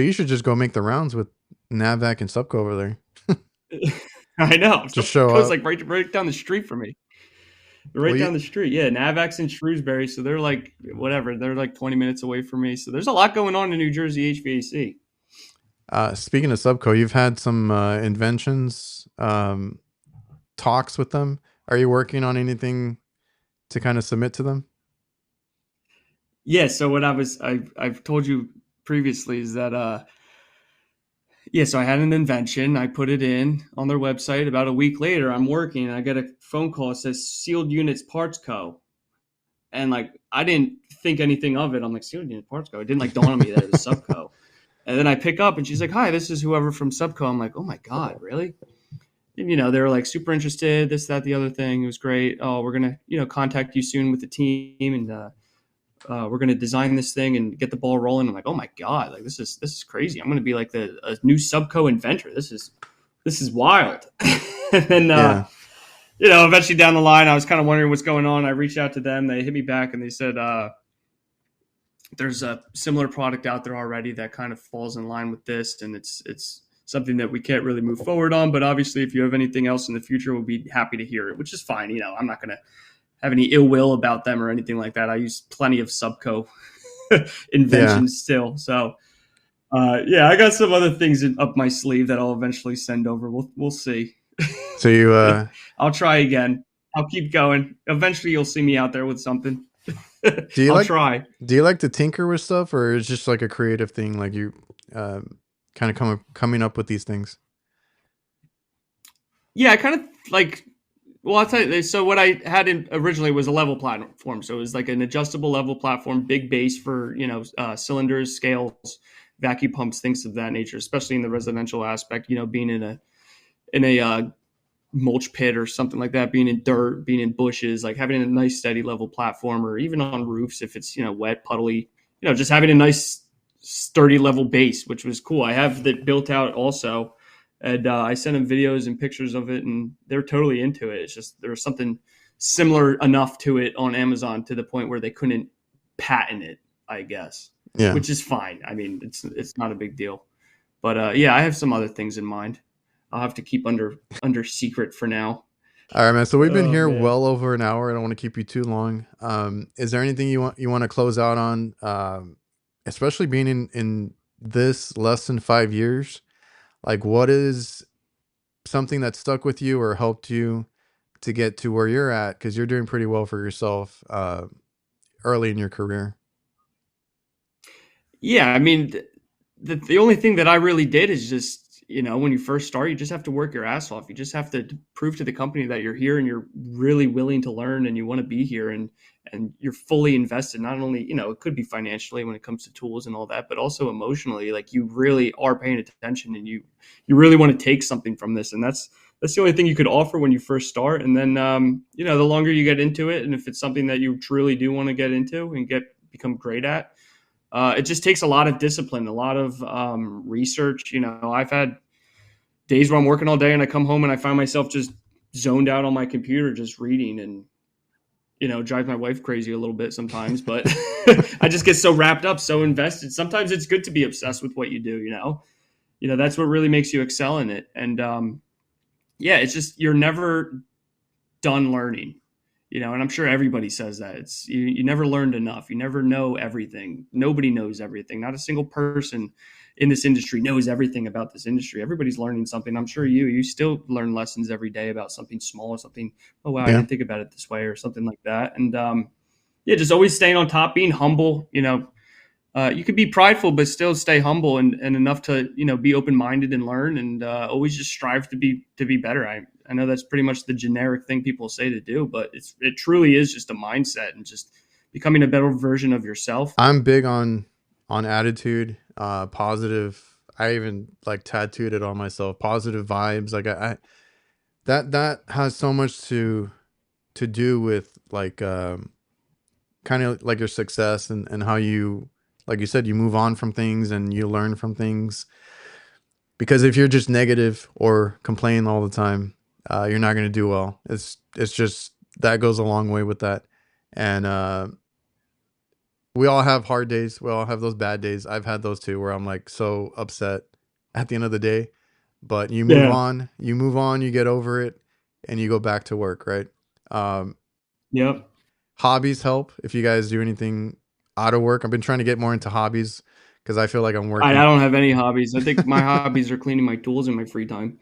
B: you should just go make the rounds with Navac and Subco over there.
A: I know.
B: Just show
A: Subco's
B: up.
A: like right down the street from me. They're right
B: Well,
A: down the street. Yeah, NAVAC's in Shrewsbury, so they're like whatever. They're like 20 minutes away from me. So there's a lot going on in New Jersey HVAC.
B: Speaking of Subco, you've had some inventions, talks with them. Are you working on anything to kind of submit to them?
A: Yeah, so what I've told you previously is that yeah, so I had an invention. I put it in on their website. About a week later, I'm working and I get a phone call that says Sealed Units Parts Co. And I didn't think anything of it. I'm like, Sealed Units Parts Co. It didn't dawn on me that it was Subco. And then I pick up and she's like, "Hi, this is whoever from Subco." I'm like, "Oh my God, really?" And, they were like super interested, this, that, the other thing. It was great. "Oh, we're going to, contact you soon with the team. And we're going to design this thing and get the ball rolling." I'm like, "Oh my God, this is crazy. I'm going to be like a new Subco inventor. This is wild." And then,
B: Yeah.
A: eventually down the line, I was kind of wondering what's going on. I reached out to them. They hit me back and they said, there's a similar product out there already that kind of falls in line with this. And it's something that we can't really move forward on. But obviously, if you have anything else in the future, we'll be happy to hear it, which is fine. I'm not going to have any ill will about them or anything like that. I use plenty of Subco inventions still. So, yeah, I got some other things up my sleeve that I'll eventually send over. We'll see.
B: So you
A: I'll try again. I'll keep going. Eventually, you'll see me out there with something.
B: do you
A: try.
B: Do you like to tinker with stuff, or is it just like a creative thing, like you kind of coming up with these things?
A: Yeah, I kind of well, I'll tell you. So what I had originally was a level platform. So it was like an adjustable level platform, big base for cylinders, scales, vacuum pumps, things of that nature. Especially in the residential aspect, being in a mulch pit or something like that, being in dirt, being in bushes, like having a nice steady level platform, or even on roofs if it's wet, puddly, just having a nice sturdy level base, which was cool. I have that built out also. And I sent them videos and pictures of it, and they're totally into it. It's just there was something similar enough to it on Amazon to the point where they couldn't patent it, I guess.
B: Yeah.
A: Which is fine. I mean, it's not a big deal. But yeah, I have some other things in mind. I'll have to keep under secret for now.
B: All right, man. So we've been
A: Oh
B: here
A: man.
B: well over an hour. I don't want to keep you too long. Is there anything you want to close out on? Especially being in this less than 5 years, like what is something that stuck with you or helped you to get to where you're at? Because you're doing pretty well for yourself early in your career.
A: Yeah, I mean, the only thing that I really did is just, when you first start, you just have to work your ass off. You just have to prove to the company that you're here and you're really willing to learn and you want to be here, and you're fully invested. Not only, it could be financially when it comes to tools and all that, but also emotionally. Like you really are paying attention and you really want to take something from this. And that's the only thing you could offer when you first start. And then, the longer you get into it, and if it's something that you truly do want to get into and become great at, it just takes a lot of discipline, a lot of research. I've had days where I'm working all day and I come home and I find myself just zoned out on my computer, just reading, and drive my wife crazy a little bit sometimes. But I just get so wrapped up, so invested. Sometimes it's good to be obsessed with what you do. That's what really makes you excel in it. And yeah, it's just you're never done learning. And I'm sure everybody says that. It's you never learned enough. You never know everything. Nobody knows everything. Not a single person in this industry knows everything about this industry. Everybody's learning something. I'm sure you still learn lessons every day about something small or something. Oh wow, I
B: Yeah.
A: didn't think about it this way or something like that. And yeah, just always staying on top, being humble. You could be prideful, but still stay humble and enough to be open minded and learn, and always just strive to be better. I know that's pretty much the generic thing people say to do, but it truly is just a mindset and just becoming a better version of yourself.
B: I'm big on attitude, positive. I even like tattooed it on myself. Positive vibes. Like I that has so much to do with like kind of like your success and how you, like you said, you move on from things and you learn from things. Because if you're just negative or complain all the time, you're not going to do well. It's just that goes a long way with that. And we all have hard days. We all have those bad days. I've had those too, where I'm like so upset at the end of the day. But you move
A: Yeah.
B: on. You move on. You get over it, and you go back to work. Right. Um,
A: Yep.
B: Hobbies help if you guys do anything out of work. I've been trying to get more into hobbies because I feel like I'm
A: I
B: working.
A: don't have any hobbies. I think my hobbies are cleaning my tools in my free time.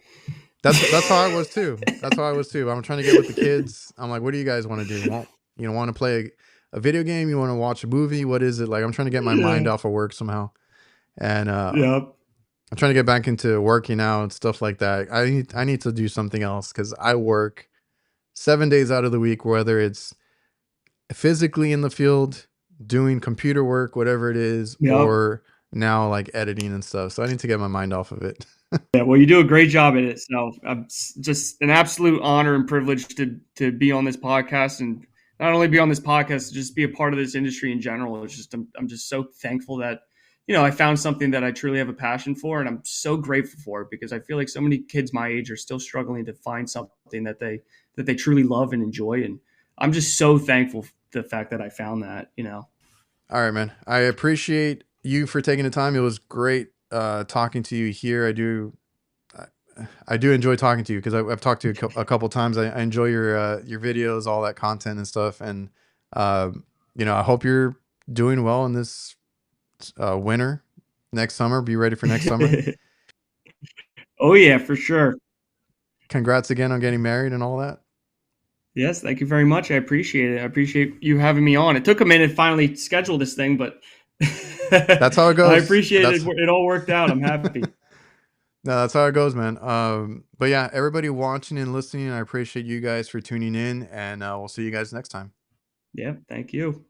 B: That's how I was too. That's how I was too. I'm trying to get with the kids. I'm like, what do you guys want to do? Want to play a video game? You want to watch a movie? What is it? Like I'm trying to get my mind
A: Yeah.
B: off of work somehow. And
A: Yep.
B: I'm trying to get back into working out and stuff like that. I need to do something else because I work 7 days out of the week, whether it's physically in the field, doing computer work, whatever it is,
A: Yep.
B: or now like editing and stuff. So I need to get my mind off of it.
A: Yeah, well, you do a great job at it. So just an absolute honor and privilege to be on this podcast, and not only be on this podcast, just be a part of this industry in general. It's just I'm just so thankful that I found something that I truly have a passion for, and I'm so grateful for it because I feel like so many kids my age are still struggling to find something that they truly love and enjoy, and I'm just so thankful for the fact that I found that.
B: All right, man. I appreciate you for taking the time. It was great talking to you here. I do enjoy talking to you because I've talked to you a couple times. I enjoy your videos, all that content and stuff. And uh, I hope you're doing well in this winter. Next summer, be ready for next summer.
A: Oh yeah, for sure.
B: Congrats again on getting married and all that.
A: Yes, thank you very much. I appreciate it. I appreciate you having me on. It took a minute to finally schedule this thing, but
B: That's how it
A: I
B: goes.
A: appreciate it.
B: That's
A: It all worked out. I'm happy.
B: No, that's how it goes, man. But yeah, everybody watching and listening, I appreciate you guys for tuning in, and we'll see you guys next time.
A: Yeah, thank you.